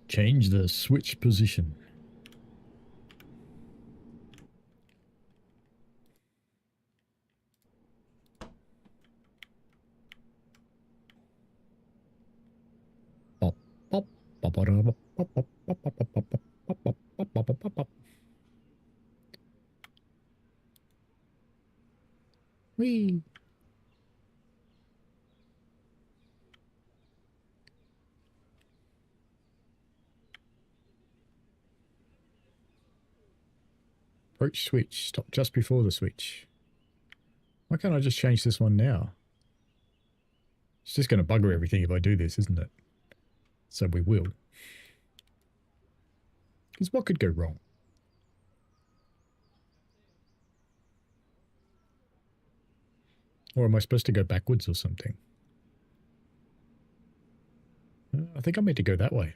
Change the switch position. Whee! Approach switch. Stop just before the switch. Why can't I just change this one now? It's just going to bugger everything if I do this, isn't it? So we will. Because what could go wrong? Or am I supposed to go backwards or something? I think I meant to go that way.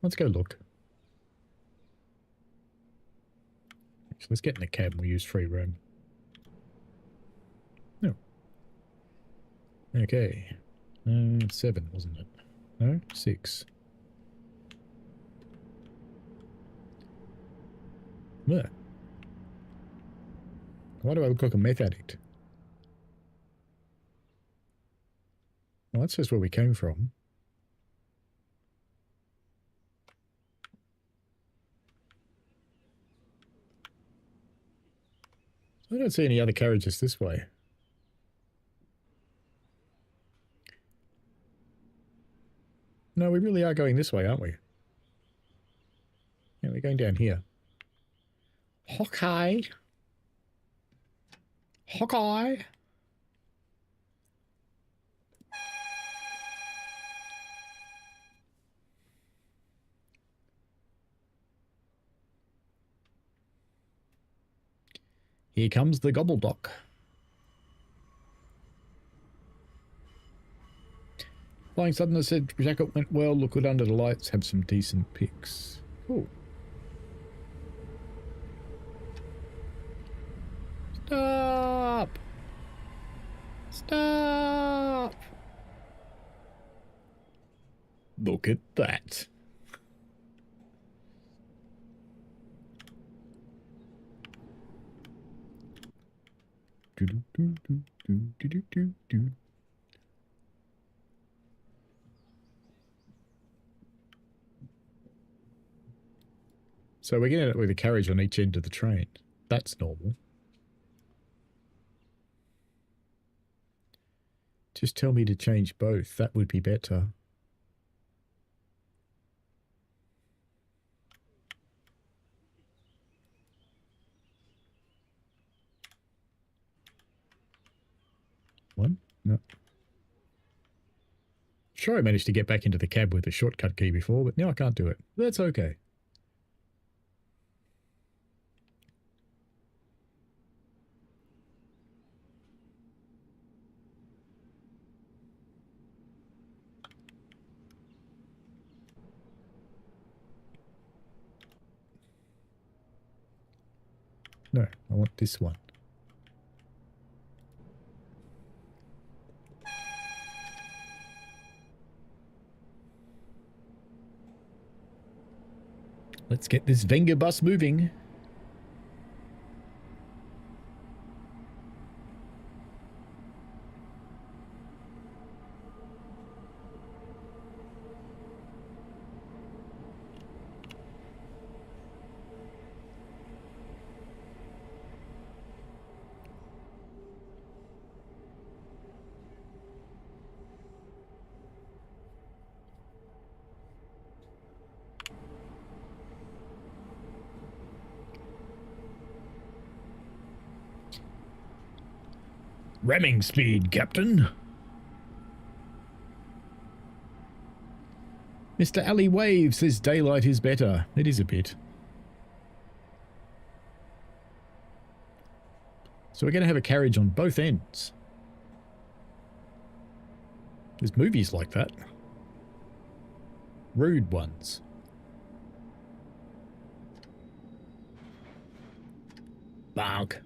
Let's go look. So let's get in the cab and we'll use free roam. No. Okay. 7, wasn't it? No? 6. What? Why do I look like a meth addict? Well, that's just where we came from. I don't see any other carriages this way. No, we really are going this way, aren't we? Yeah, we're going down here. Hawkeye. Hawkeye. Here comes the gobbledock. Flying Southerner said jacket went well, look good under the lights, have some decent pics. Cool. Stop! Stop! Look at that. Do do do do do do do do. So we're getting it with a carriage on each end of the train. That's normal. Just tell me to change both. That would be better. One? No. Sure, I managed to get back into the cab with a shortcut key before, but now I can't do it. That's okay. No, I want this one. Let's get this Wenger bus moving. Ramming speed, Captain. Mr. Alley Wave says daylight is better. It is a bit. So we're going to have a carriage on both ends. There's movies like that. Rude ones. Bonk.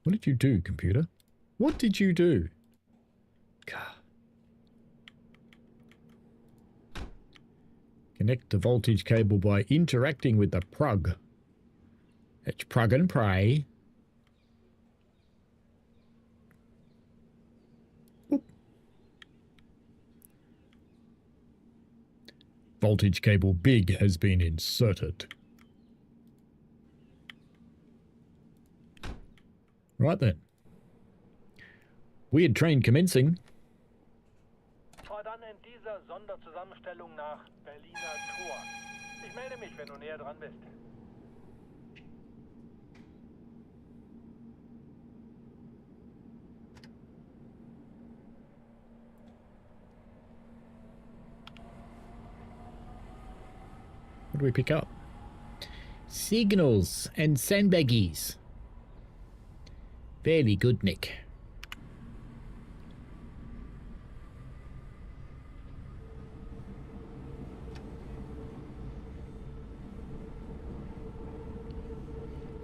What did you do, computer? What did you do? God. Connect the voltage cable by interacting with the prug. It's prug and pray. Boop. Voltage cable big has been inserted. Right then. Weird train commencing. Fahr dann in dieser Sonderzusammenstellung nach Berliner Tor. Ich melde mich, wenn du näher dran bist. What do we pick up? Signals and sandbaggies. Very good, Nick.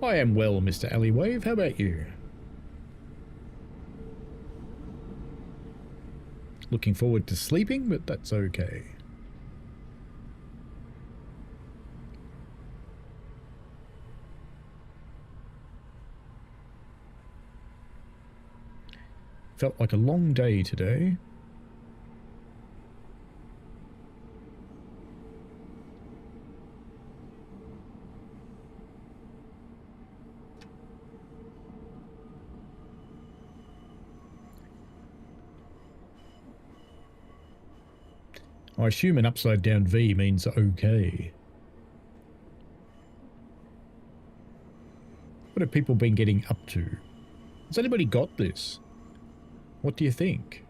I am well, Mr. Alleywave. How about you? Looking forward to sleeping, but that's okay. Felt like a long day today. I assume an upside down V means okay. What have people been getting up to? Has anybody got this? What do you think?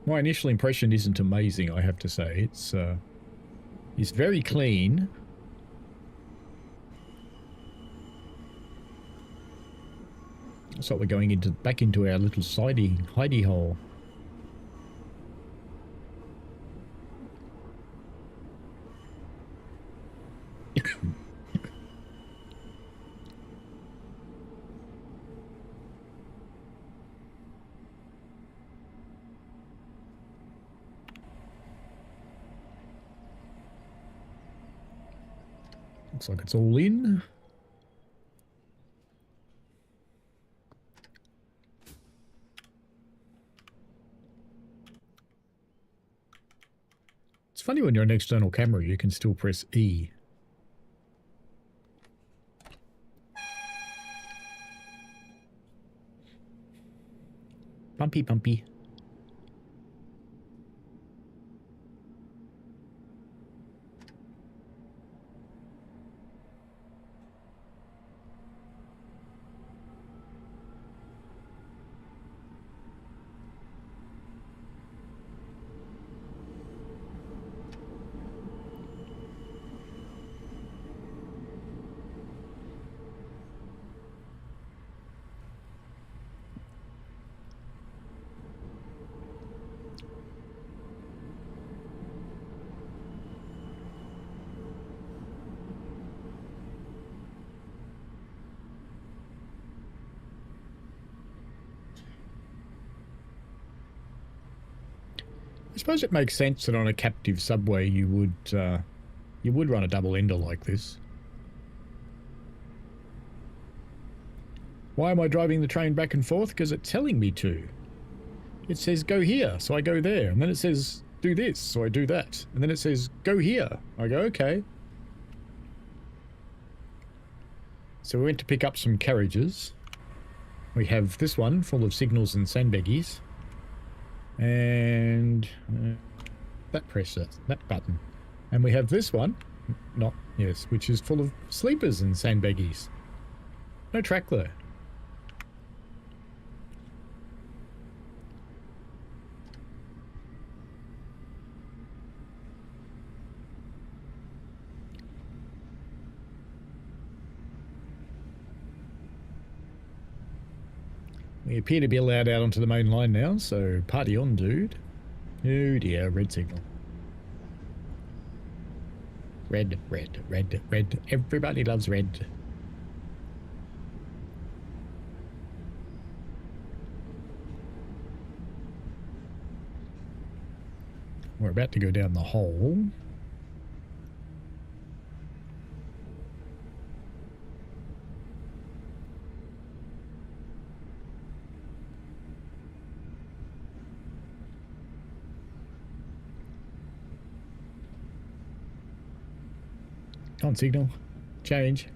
My initial impression isn't amazing, I have to say. It's very clean. Looks like we're going back into our little hidey hole. Looks like it's all in. It's funny when you're an external camera, you can still press E. Bumpy, bumpy. I suppose it makes sense that on a captive subway you would run a double ender like this. Why am I driving the train back and forth? Because it's telling me to. It says go here, so I go there, and then it says do this, so I do that, and then it says go here. I go okay. So we went to pick up some carriages. We have this one full of signals and sandbaggies. And that button. And we have this one, which is full of sleepers and sandbaggies. No track though. We appear to be allowed out onto the main line now, so party on, dude. Oh dear, red signal. Red, red, red, red. Everybody loves red. We're about to go down the hole. On signal. Change.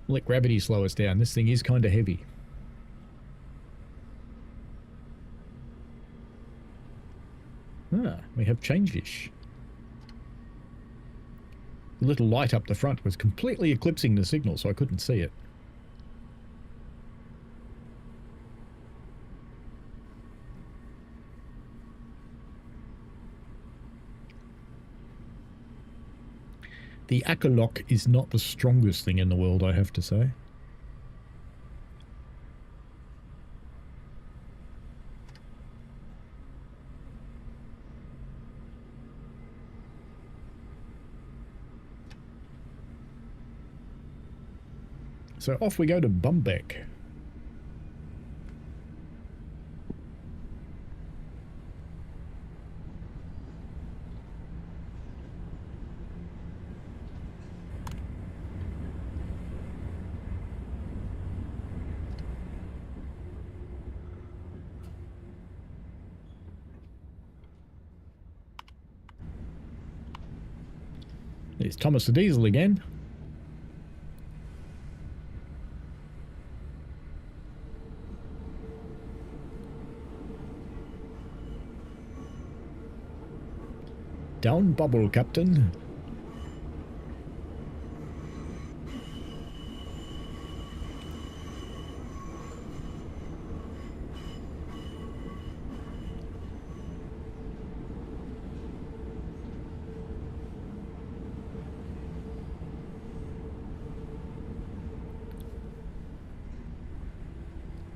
Let gravity slow us down. This thing is kind of heavy. Ah, we have change-ish. The little light up the front was completely eclipsing the signal, so I couldn't see it. The Akulok is not the strongest thing in the world, I have to say. So off we go to Bumbeck. There's Thomas the Diesel again. Down bubble, Captain.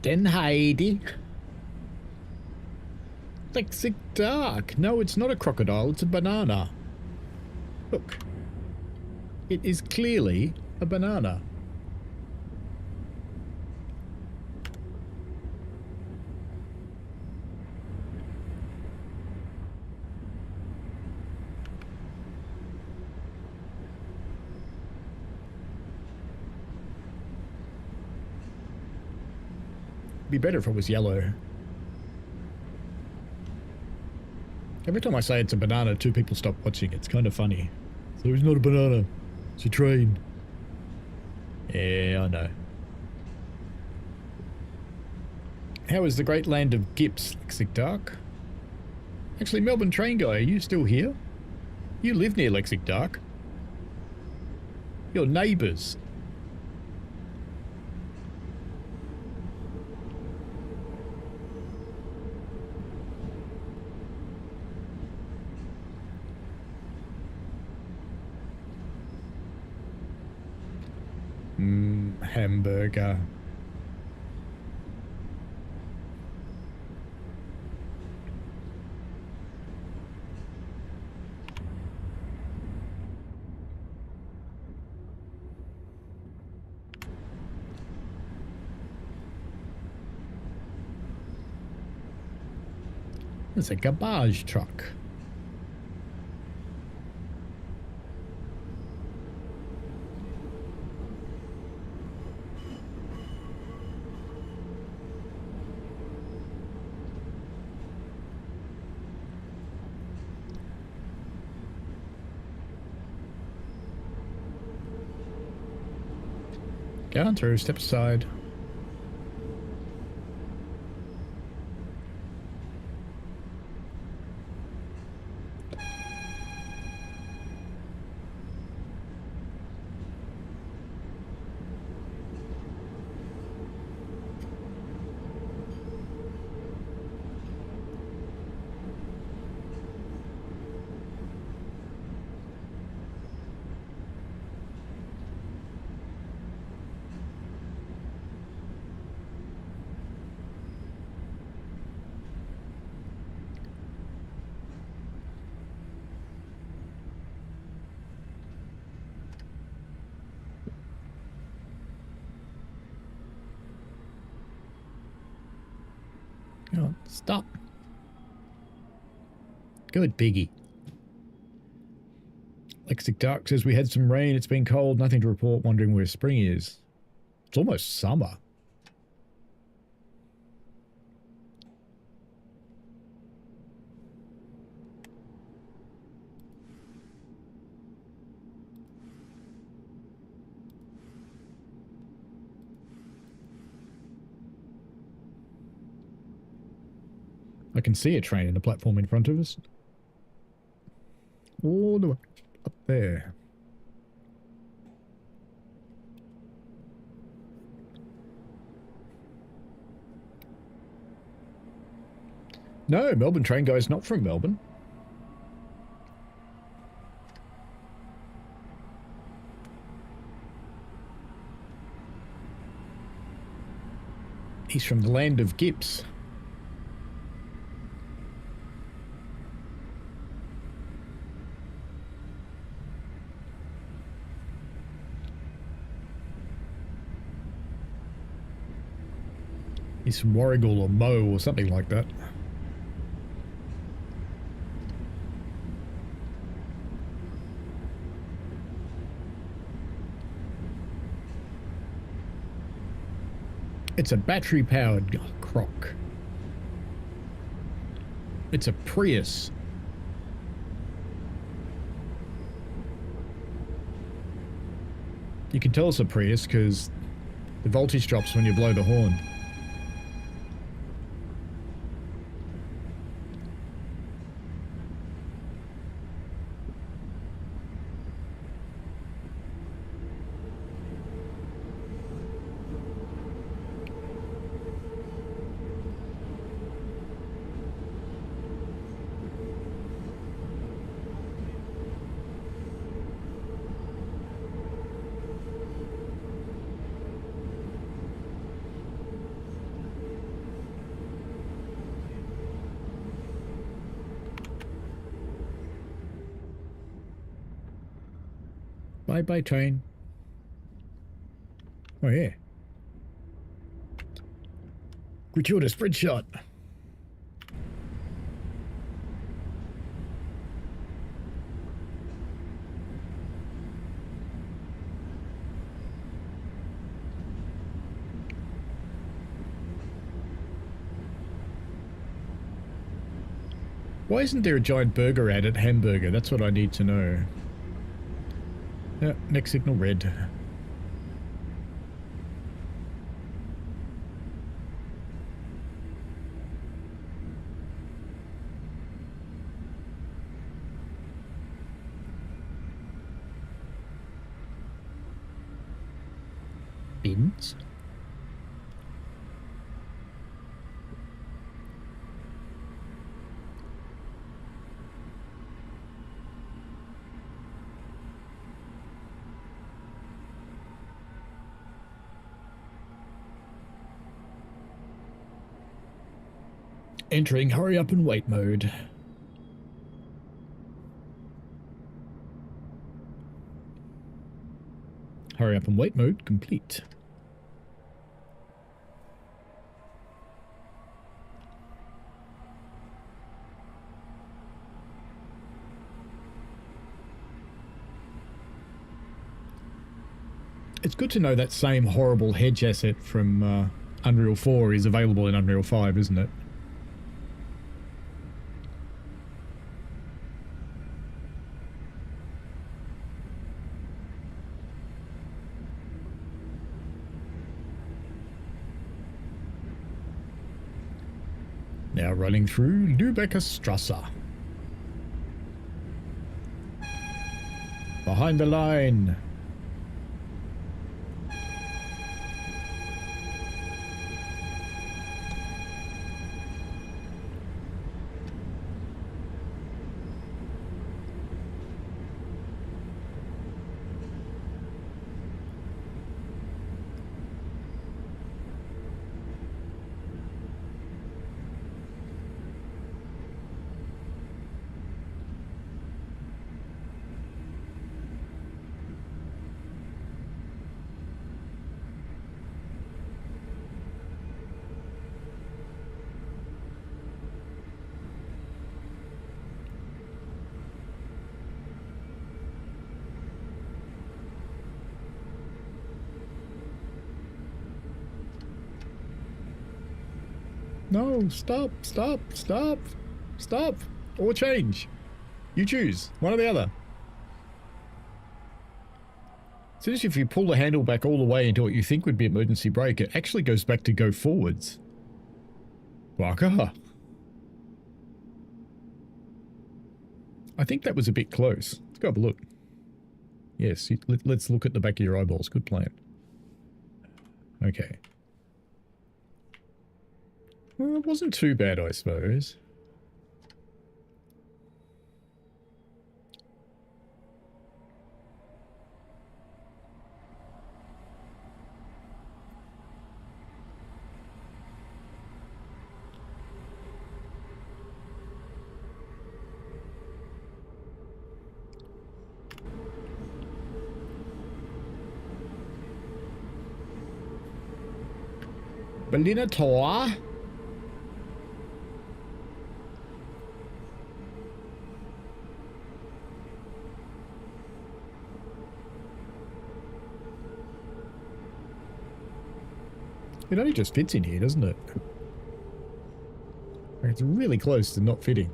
Den Heidi. Lexic Dark. No, it's not a crocodile, it's a banana. Look. It is clearly a banana. Be better if it was yellow. Every time I say it's a banana, two people stop watching. It's kind of funny. So it's not a banana. It's a train. Yeah, I know. How is the great land of Gips, Lexic Dark? Actually, Melbourne train guy, are you still here? You live near Lexic Dark. You're neighbours. Hamburger. It's a garbage truck. Get on through, step aside. Come on, stop. Good, Biggie. Lexic Dark says we had some rain. It's been cold. Nothing to report. Wondering where spring is. It's almost summer. I can see a train in the platform in front of us. All the way up there. No, Melbourne train guy's not from Melbourne. He's from the land of Gips. He's from Warrigal or Mo or something like that. It's a battery-powered croc. It's a Prius. You can tell it's a Prius because the voltage drops when you blow the horn. Bye-bye, train. Oh, yeah. Gratuitous spread shot. Why isn't there a giant burger ad at Hamburger? That's what I need to know. Yeah, next signal red. Bins? Entering hurry up and wait mode. Hurry up and wait mode complete. It's good to know that same horrible hedge asset from Unreal 4 is available in Unreal 5, isn't it? Now running through Lübecker Straße. Behind the line. No, stop, stop, stop, stop. Or change. You choose. One or the other. As soon as if you pull the handle back all the way into what you think would be emergency brake, it actually goes back to go forwards. Waka. I think that was a bit close. Let's go have a look. Yes, let's look at the back of your eyeballs. Good plan. Okay. Well, it wasn't too bad, I suppose. Berliner Tor. It only just fits in here, doesn't it? It's really close to not fitting.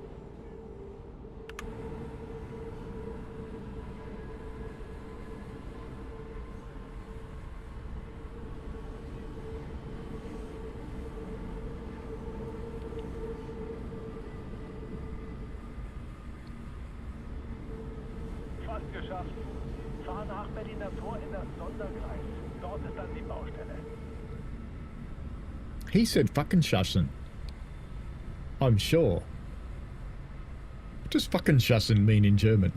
Fast geschafft. Fahr nach Berliner Tor in das Sondergleis. Dort ist dann die Baustelle. He said fucking shussen. I'm sure. What does fucking shussen mean in German?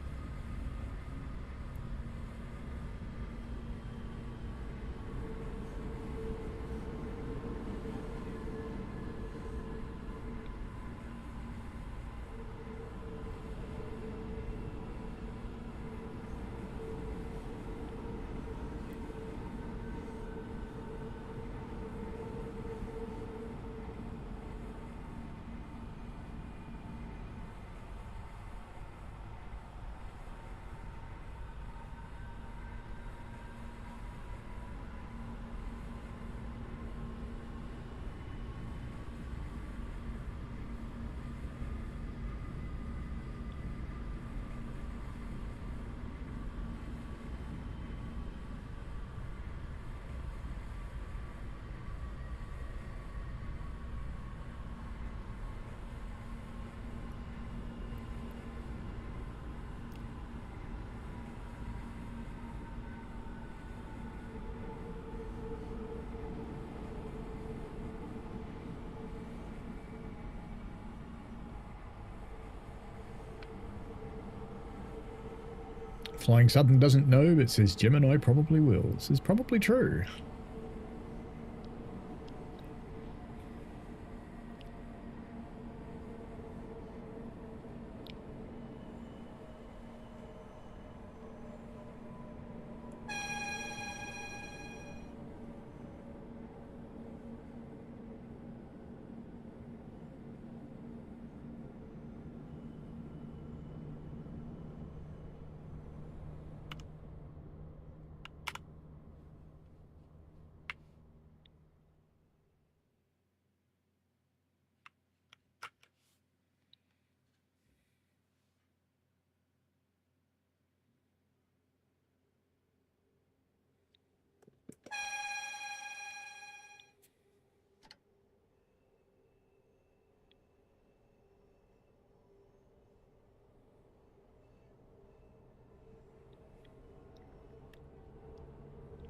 Flying Southern doesn't know, but says Gemini probably will. This is probably true.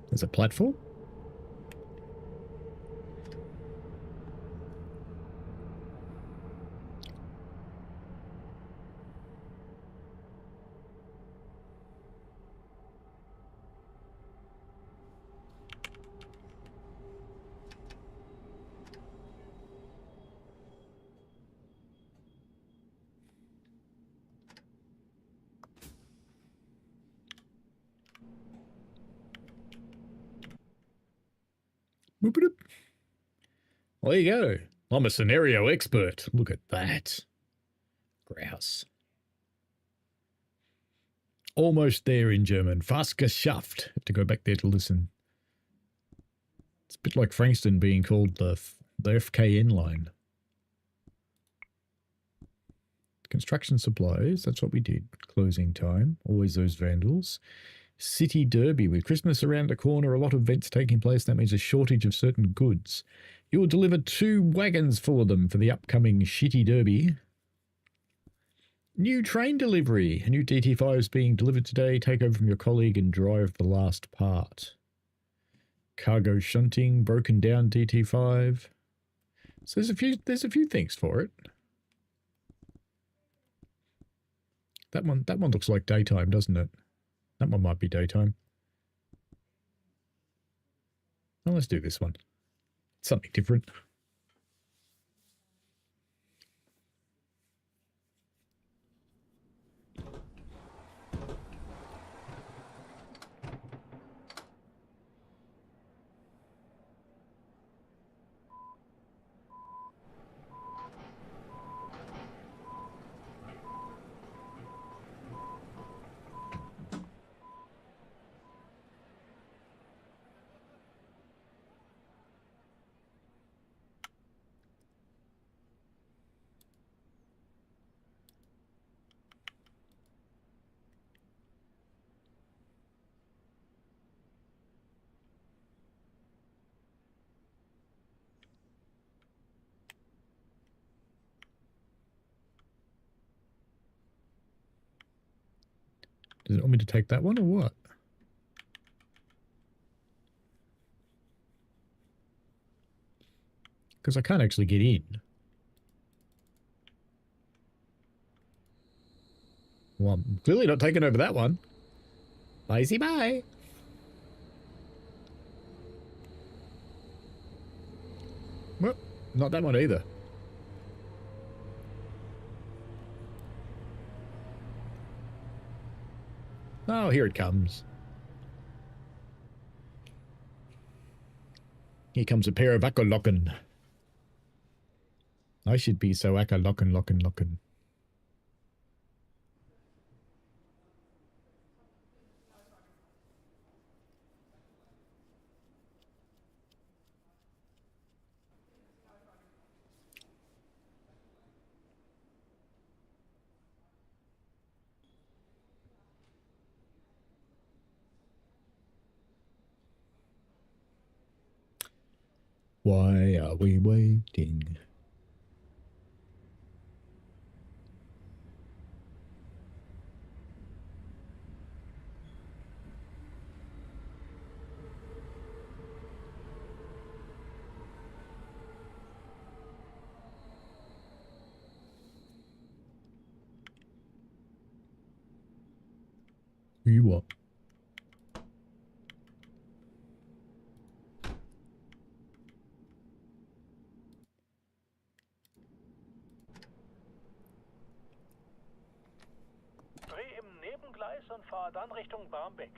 There's a platform? Whoop-a-doop. Well, there you go. I'm a scenario expert. Look at that. Grouse. Almost there in German. Fast geschafft. Have to go back there to listen. It's a bit like Frankston being called the FKN line. Construction supplies, that's what we did. Closing time, always those vandals. City Derby, with Christmas around the corner, a lot of events taking place. That means a shortage of certain goods. You will deliver 2 wagons full of them for the upcoming Shitty Derby. New train delivery. A new DT5 is being delivered today. Take over from your colleague and drive the last part. Cargo shunting, broken down DT5. So there's a few things for it. That one looks like daytime, doesn't it? That one might be daytime. Well, let's do this one. Something different. Does it want me to take that one or what? Because I can't actually get in. Well, I'm clearly not taking over that one. Lazy bye. Well, not that one either. Oh, here it comes. Here comes a pair of Akulokken. I should be so Locken. Why are we waiting? You what? Dreh im Nebengleis und fahr dann Richtung Barmbek.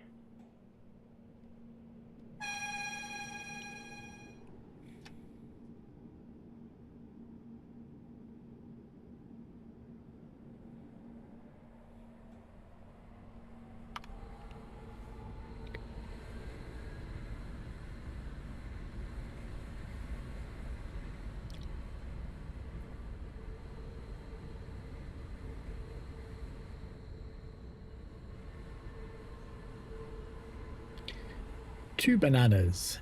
Two bananas.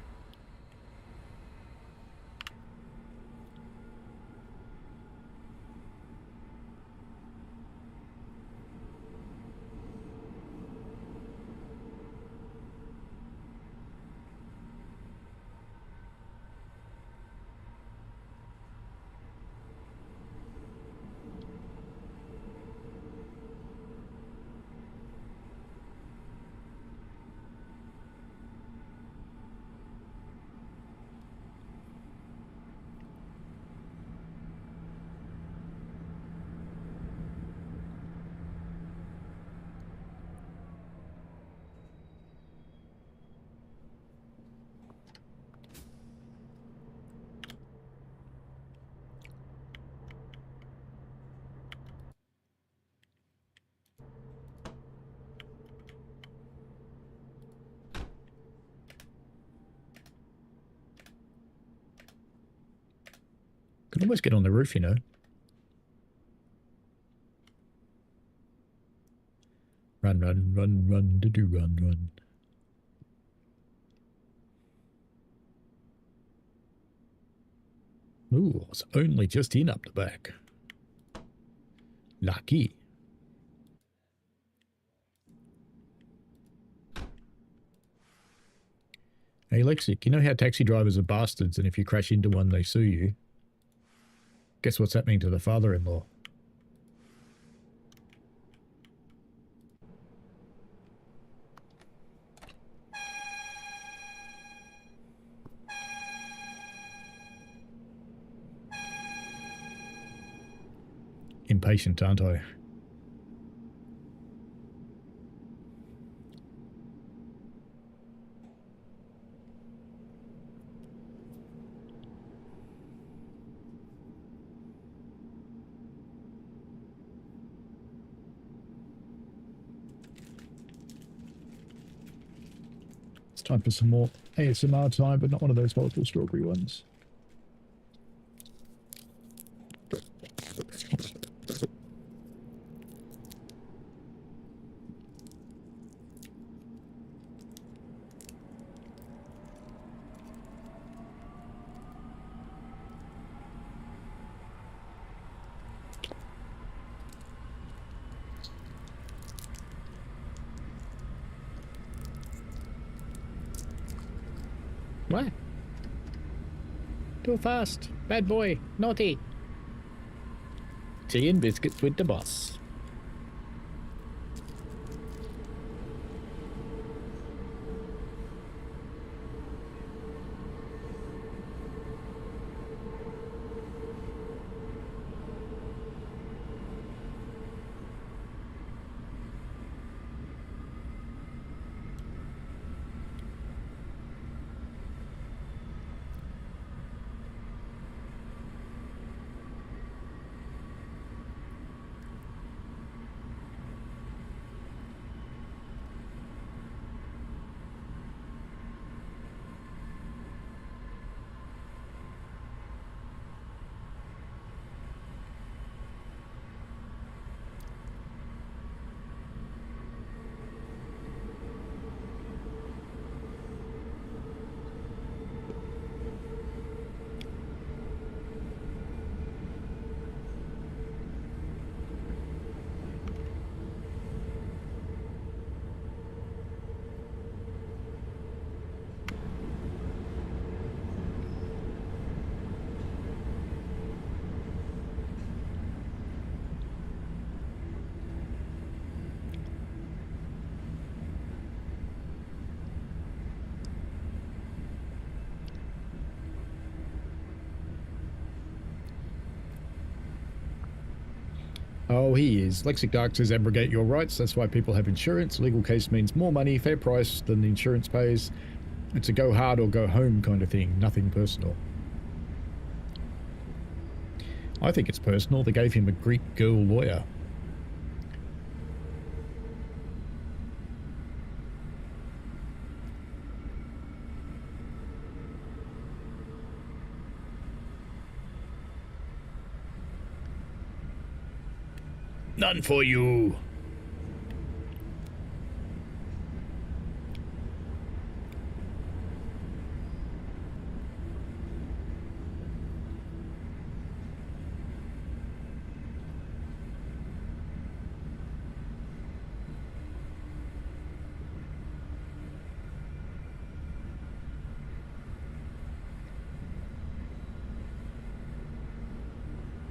Could almost get on the roof, you know. Run, run, run, run, do run, run. Ooh, it's only just in up the back. Lucky. Hey, Lexic, you know how taxi drivers are bastards and if you crash into one, they sue you? Guess what's happening to the father-in-law? Impatient, aren't I? It's time for some more ASMR time, but not one of those multiple strawberry ones. What? Too fast. Bad boy. Naughty. Tea and biscuits with the boss. Oh, he is. Lexic Dark says abrogate your rights. That's why people have insurance. Legal case means more money, fair price than the insurance pays. It's a go hard or go home kind of thing. Nothing personal. I think it's personal. They gave him a Greek girl lawyer. None for you.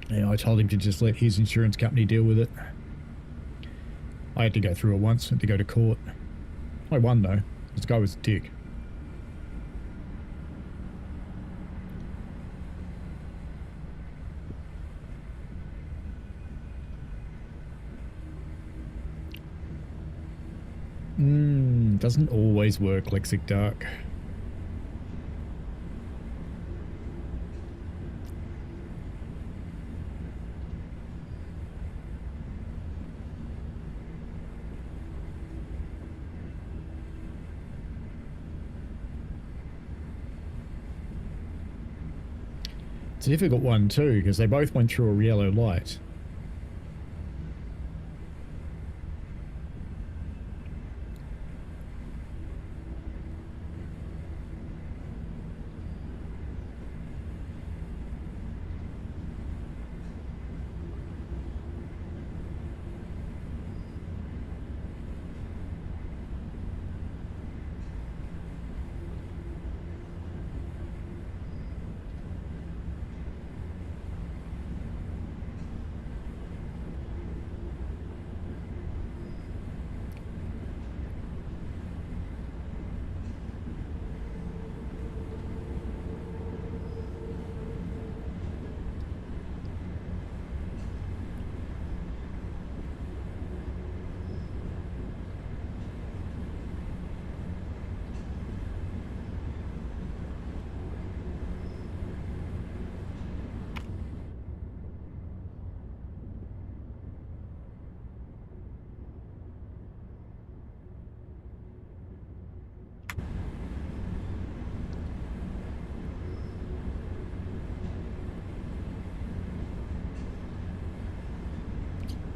Yeah, I told him to just let his insurance company deal with it. I had to go through it once, had to go to court. I won though. This guy was a dick. Doesn't always work, Lexic Dark. It's a difficult one too, because they both went through a yellow light.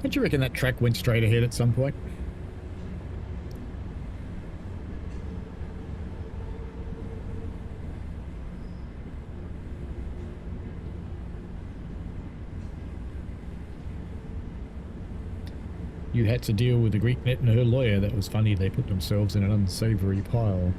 Don't you reckon that track went straight ahead at some point? You had to deal with the Greek net and her lawyer. That was funny. They put themselves in an unsavory pile.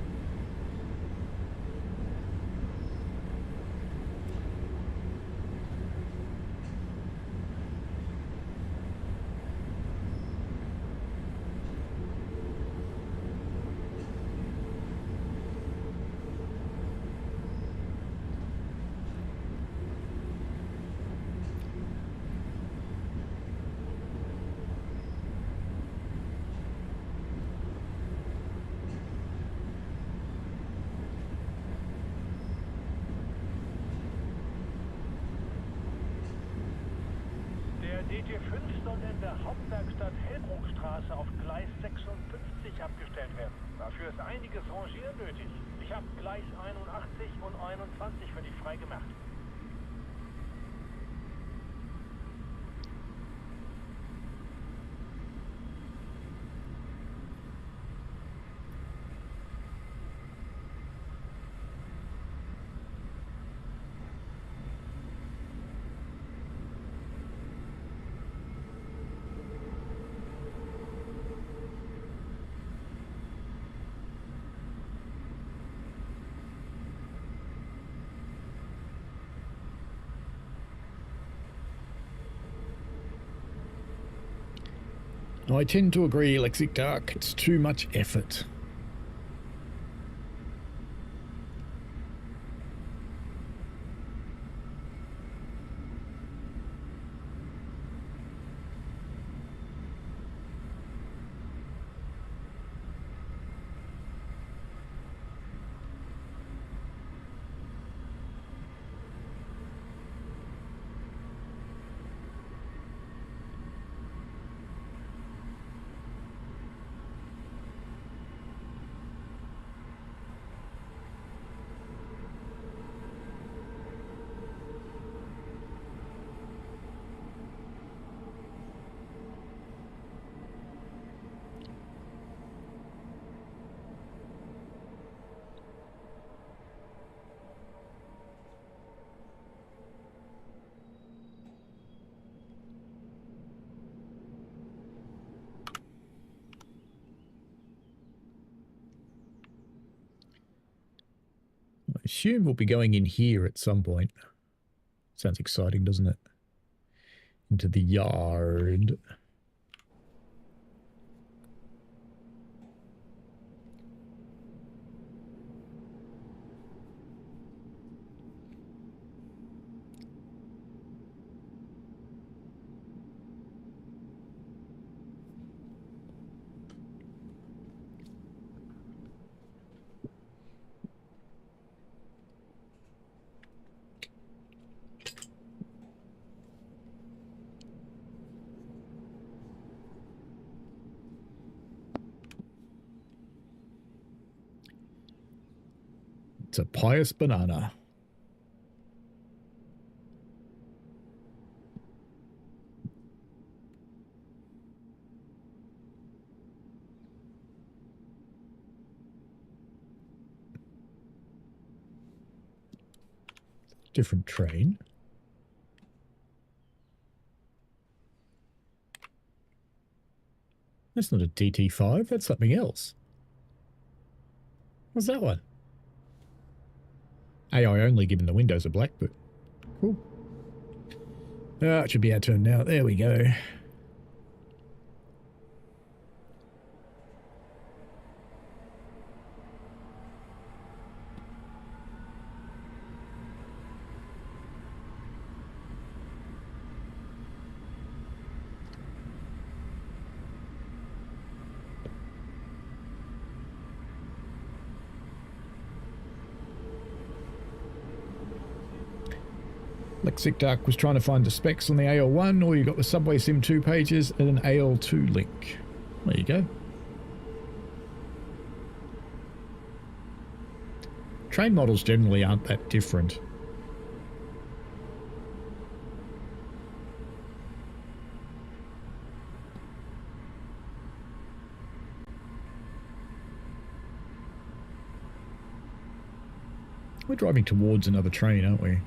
DT5 soll in der Hauptwerkstatt Hamburgstraße auf Gleis 56 abgestellt werden. Dafür ist einiges Rangieren nötig. Ich habe Gleis 81 und 21 für dich freigemacht. I tend to agree, Lexic Dark. It's too much effort. I assume we'll be going in here at some point. Sounds exciting, doesn't it? Into the yard. It's a pious banana. Different train. That's not a DT5, that's something else. What's that one? AI only, given the windows are black, but cool. It should be our turn now. There we go. Lexic Dark was trying to find the specs on the AL1, or you got the Subway Sim 2 pages and an AL2 link. There you go. Train models generally aren't that different. We're driving towards another train, aren't we?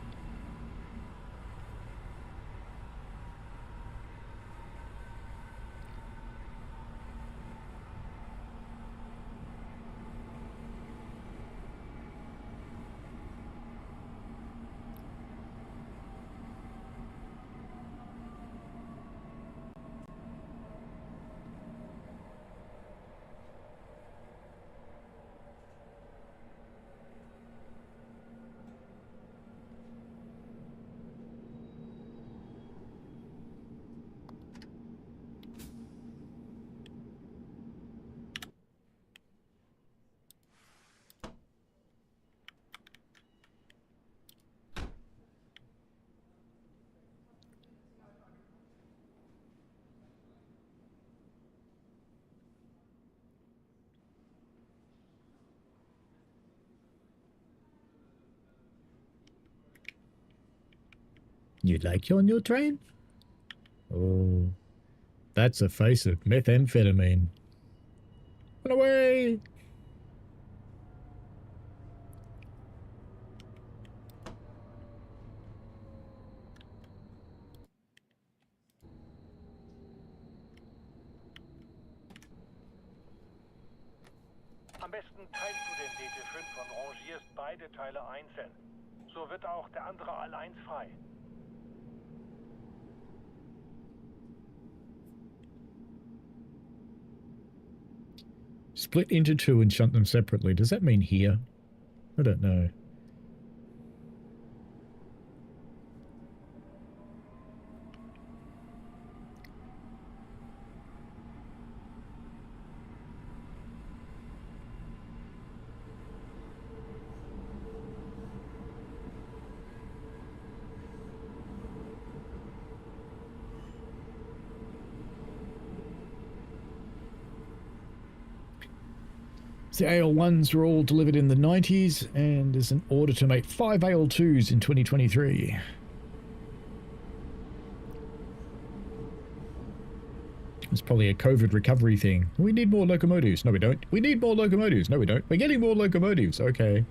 You like your new train? Oh, that's a face of methamphetamine. Run away! Am besten teilst du den DT5 und rangierst beide Teile einzeln. So wird auch der andere AL1 frei. Split into two and shunt them separately. Does that mean here? I don't know. The AL1s were all delivered in the 90s, and there's an order to make 5 AL2s in 2023. It's probably a COVID recovery thing. We need more locomotives. No, we don't. We need more locomotives. No, we don't. We're getting more locomotives. Okay.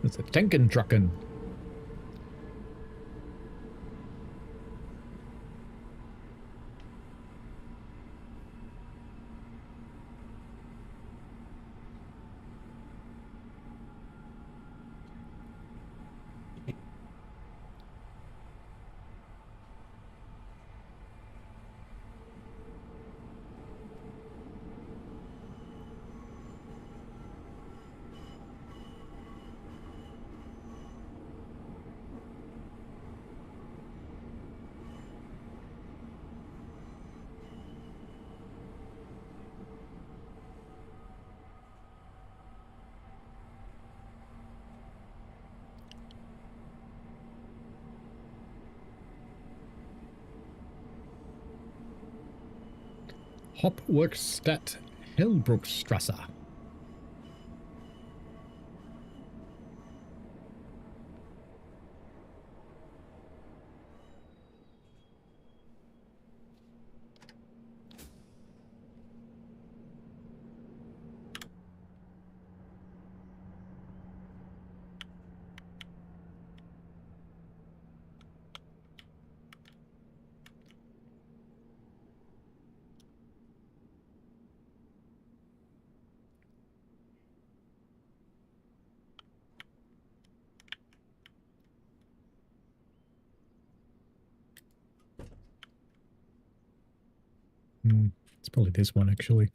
It's a tankin' truckin'. Hauptwerkstatt Hellbruckstraße. It's probably this one, actually.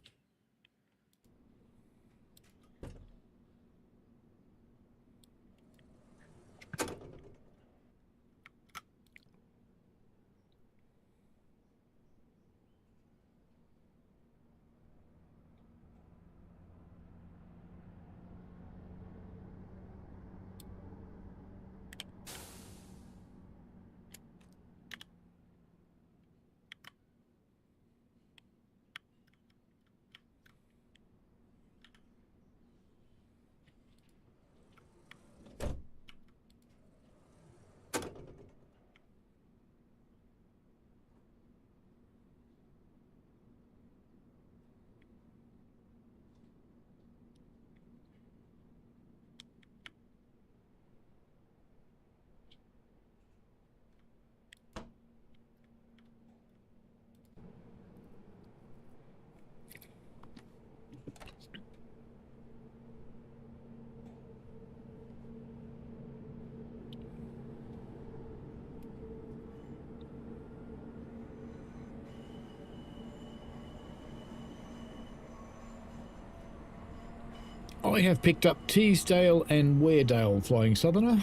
I have picked up Teesdale and Weardale Flying Southerner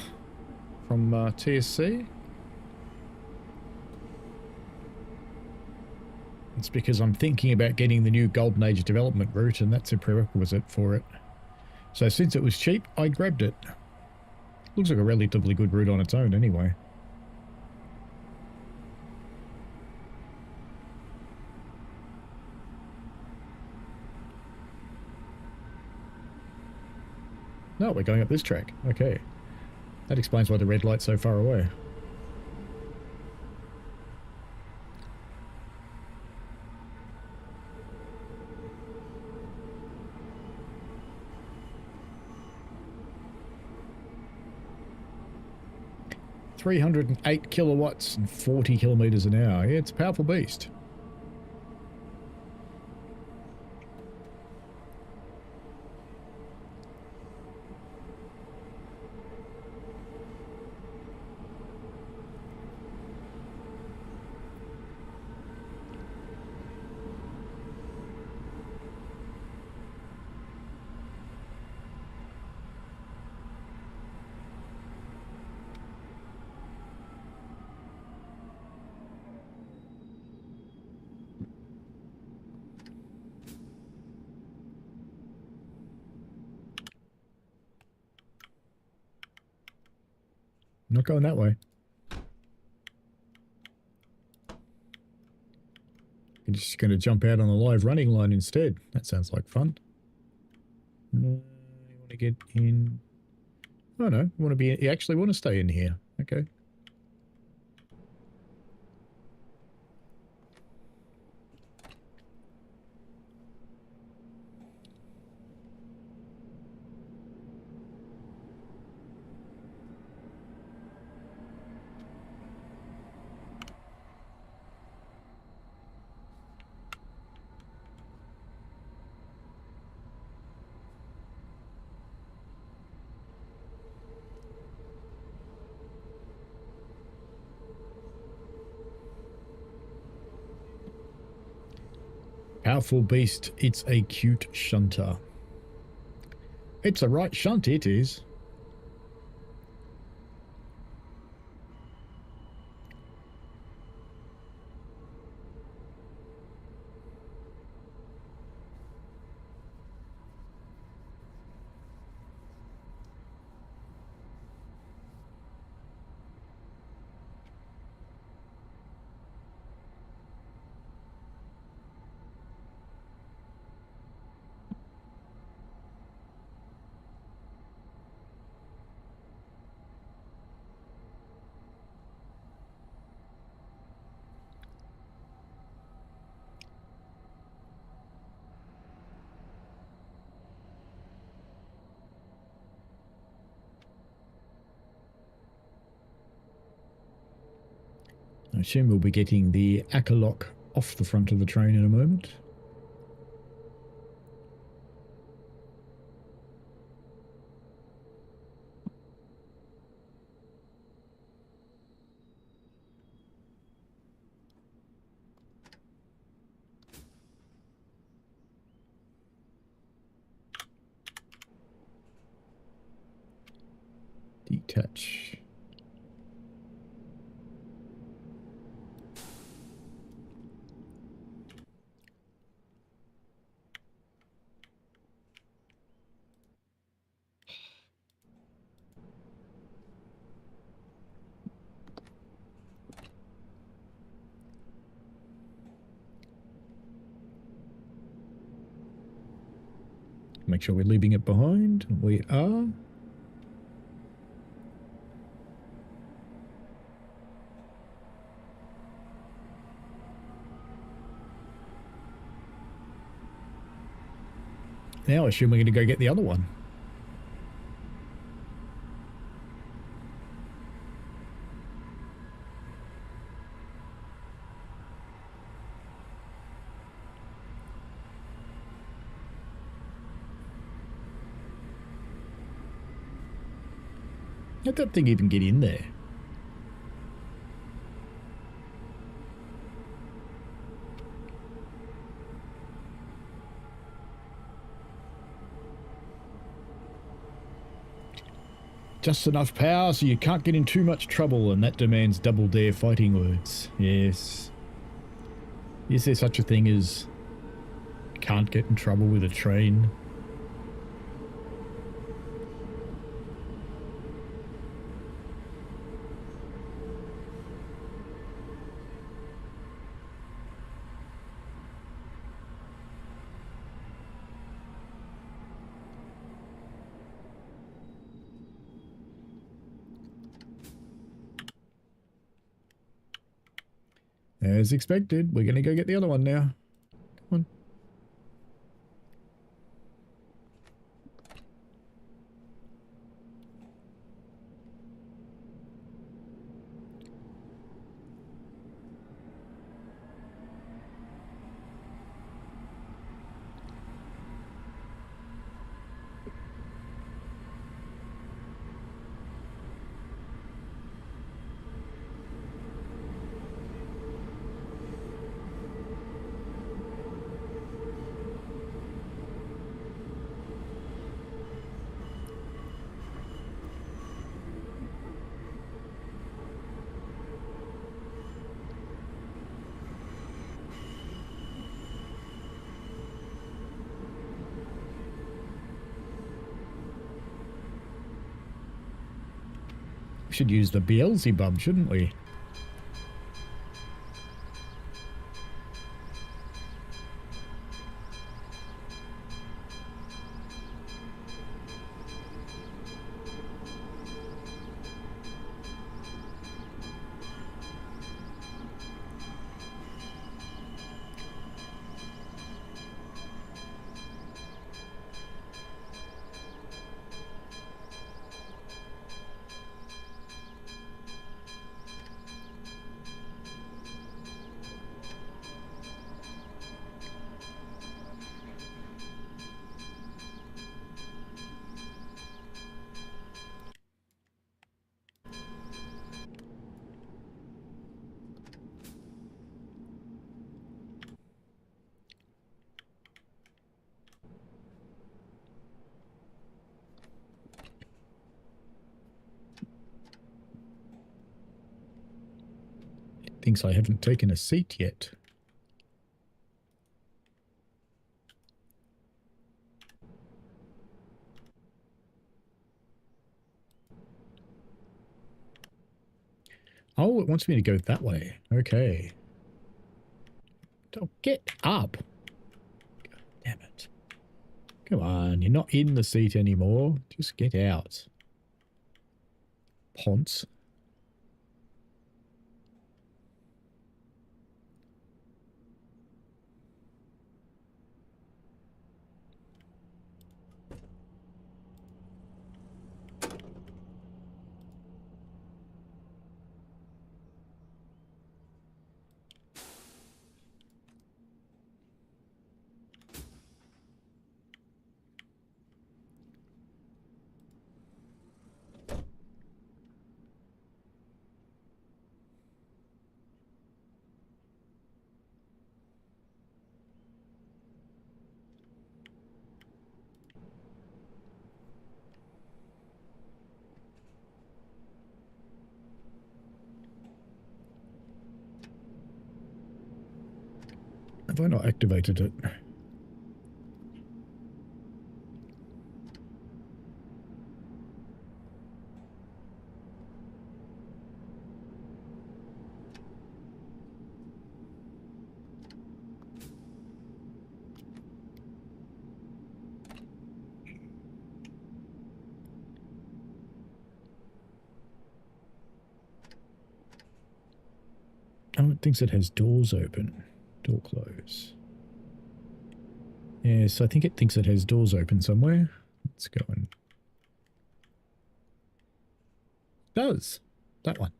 from TSC. It's because I'm thinking about getting the new Golden Age development route, and that's a prerequisite for it. So since it was cheap, I grabbed it. Looks like a relatively good route on its own anyway. No, we're going up this track. Okay. That explains why the red light's so far away. $308 kilowatts and 40 kilometers an hour. Yeah, it's a powerful beast. Not going that way. I'm just going to jump out on the live running line instead. That sounds like fun. You want to get in? Oh no, you want to be? You actually want to stay in here? Okay. Powerful beast, it's a cute shunter. It's a right shunt, it is. I assume we'll be getting the Akulok off the front of the train in a moment. Detach. Make sure we're leaving it behind. We are. Now I assume we're going to go get the other one. How'd that thing even get in there? Just enough power so you can't get in too much trouble, and that demands double dare fighting words. Yes. Is there such a thing as can't get in trouble with a train? As expected, we're going to go get the other one now. Come on. We should use the Beelzebub, shouldn't we? Thinks I haven't taken a seat yet. Oh, it wants me to go that way. Okay. Don't get up. God damn it. Come on, you're not in the seat anymore. Just get out. Ponce. Have I not activated it? Oh, it thinks it has doors open. Door close. Yes, I think it thinks it has doors open somewhere. Let's go and... Does. That one.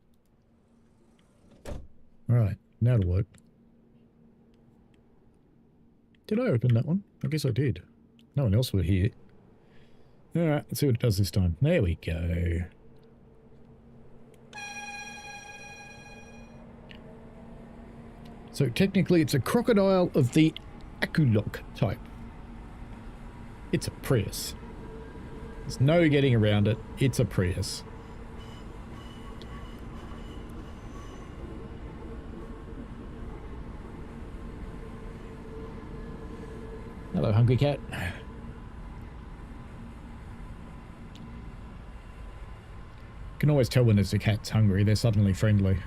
Alright, now it'll work. Did I open that one? I guess I did. No one else were here. Alright, let's see what it does this time. There we go. So technically it's a crocodile of the Akulok type. It's a Prius. There's no getting around it. It's a Prius. Hello, hungry cat. You can always tell when there's a cat's hungry. They're suddenly friendly.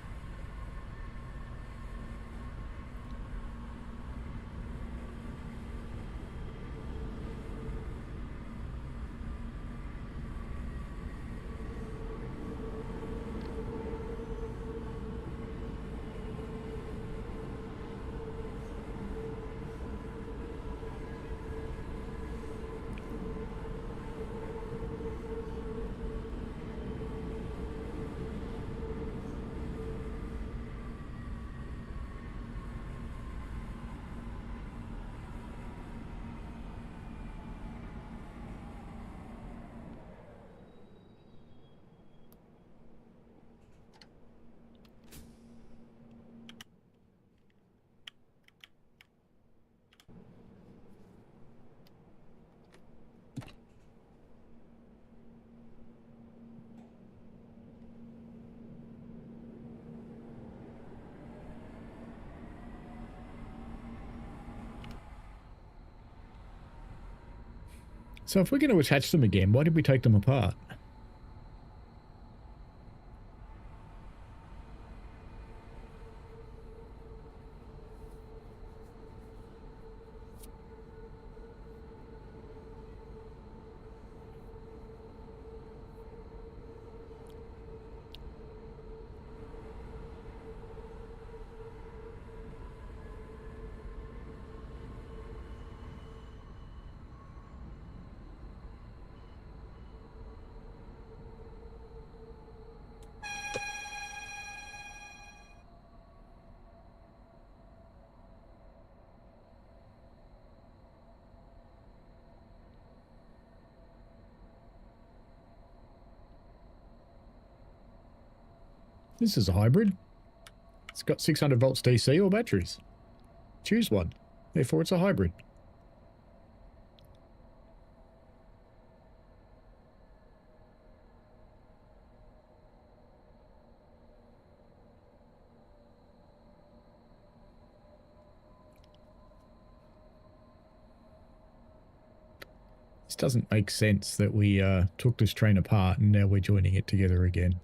So if we're going to attach them again, why did we take them apart? This is a hybrid. It's got 600 volts DC or batteries. Choose one. Therefore, it's a hybrid. This doesn't make sense that we took this train apart and now we're joining it together again.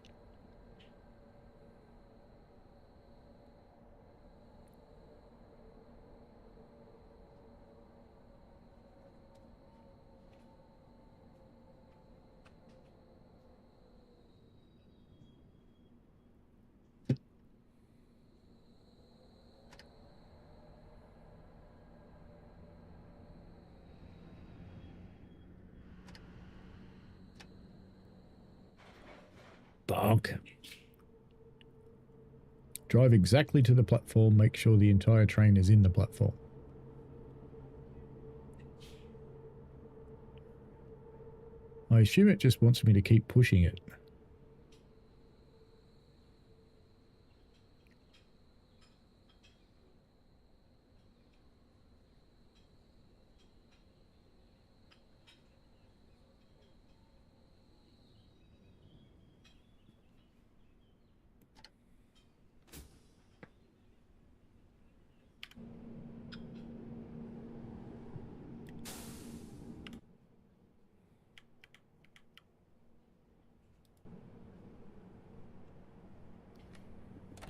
Bonk. Drive exactly to the platform. Make sure the entire train is in the platform. I assume it just wants me to keep pushing it.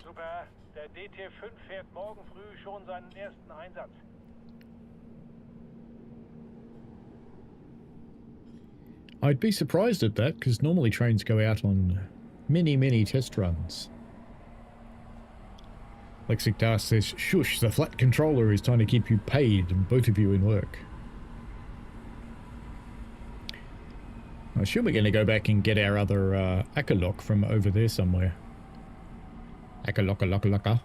Super, der DT5 fährt morgen früh schon seinen ersten Einsatz. I'd be surprised at that, because normally trains go out on many test runs. Lexictar says, shush, the flat controller is trying to keep you paid and both of you in work. I assume we're going to go back and get our other Akulok from over there somewhere. Akulok.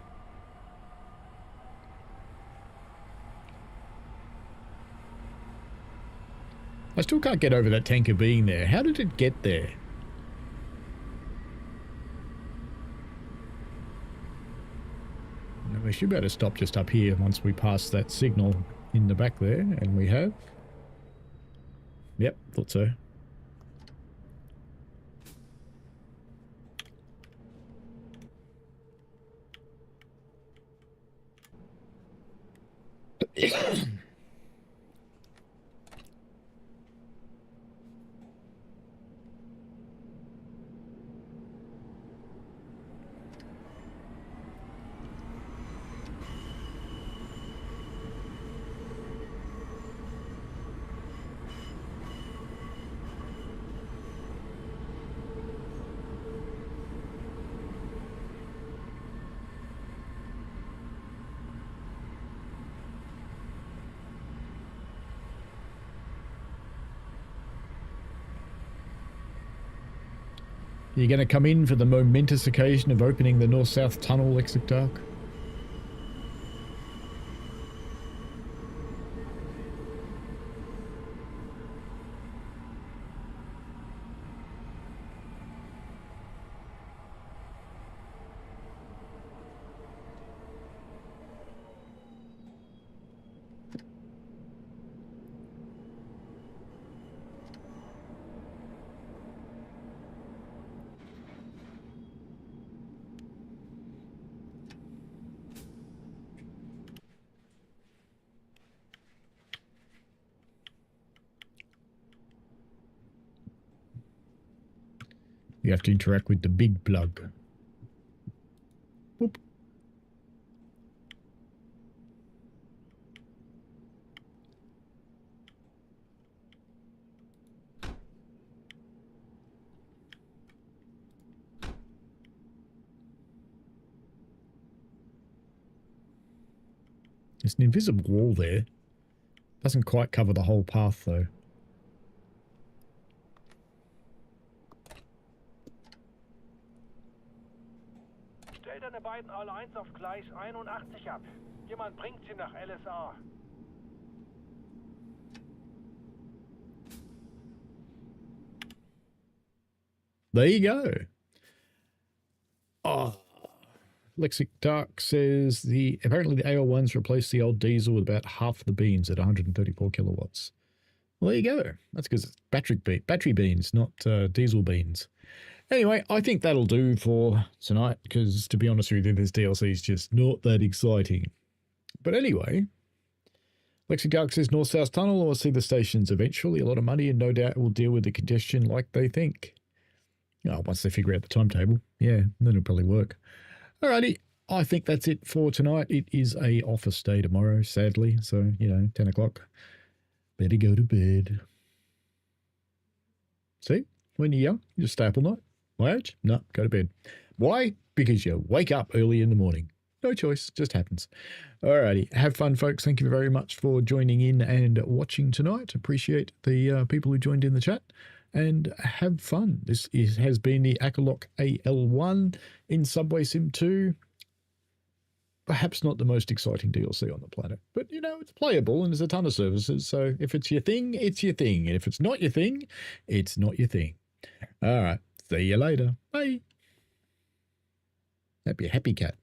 I still can't get over that tanker being there. How did it get there? We should be able to stop just up here once we pass that signal in the back there, and we have. Yep, thought so. You're going to come in for the momentous occasion of opening the north-south tunnel, Lexic Dark? You have to interact with the big plug. Boop. There's an invisible wall there. Doesn't quite cover the whole path though. Stell deine beiden AL1 auf Gleis 81 ab. Jemand bringt sie nach LSA. There you go. Oh, Lexic Dark says apparently the AL1s replaced the old diesel with about half the beans at 134 kilowatts. Well, there you go. That's because it's battery beans, not diesel beans. Anyway, I think that'll do for tonight because, to be honest with you, this DLC is just not that exciting. But anyway, Lexic Dark says north-south tunnel or see the stations eventually. A lot of money and no doubt it will deal with the congestion like they think. Oh, once they figure out the timetable. Yeah, then it'll probably work. Alrighty, I think that's it for tonight. It is a office day tomorrow, sadly. So, 10 o'clock. Better go to bed. See? When you're young, you just stay up all night. My age? No, go to bed. Why? Because you wake up early in the morning. No choice, just happens. Alrighty, have fun, folks. Thank you very much for joining in and watching tonight. Appreciate the people who joined in the chat. And have fun. This has been the Akulok AL1 in Subway Sim 2. Perhaps not the most exciting DLC on the planet, but it's playable and there's a ton of services. So if it's your thing, it's your thing. And if it's not your thing, it's not your thing. All right. See you later. Bye. That'd be a happy cat.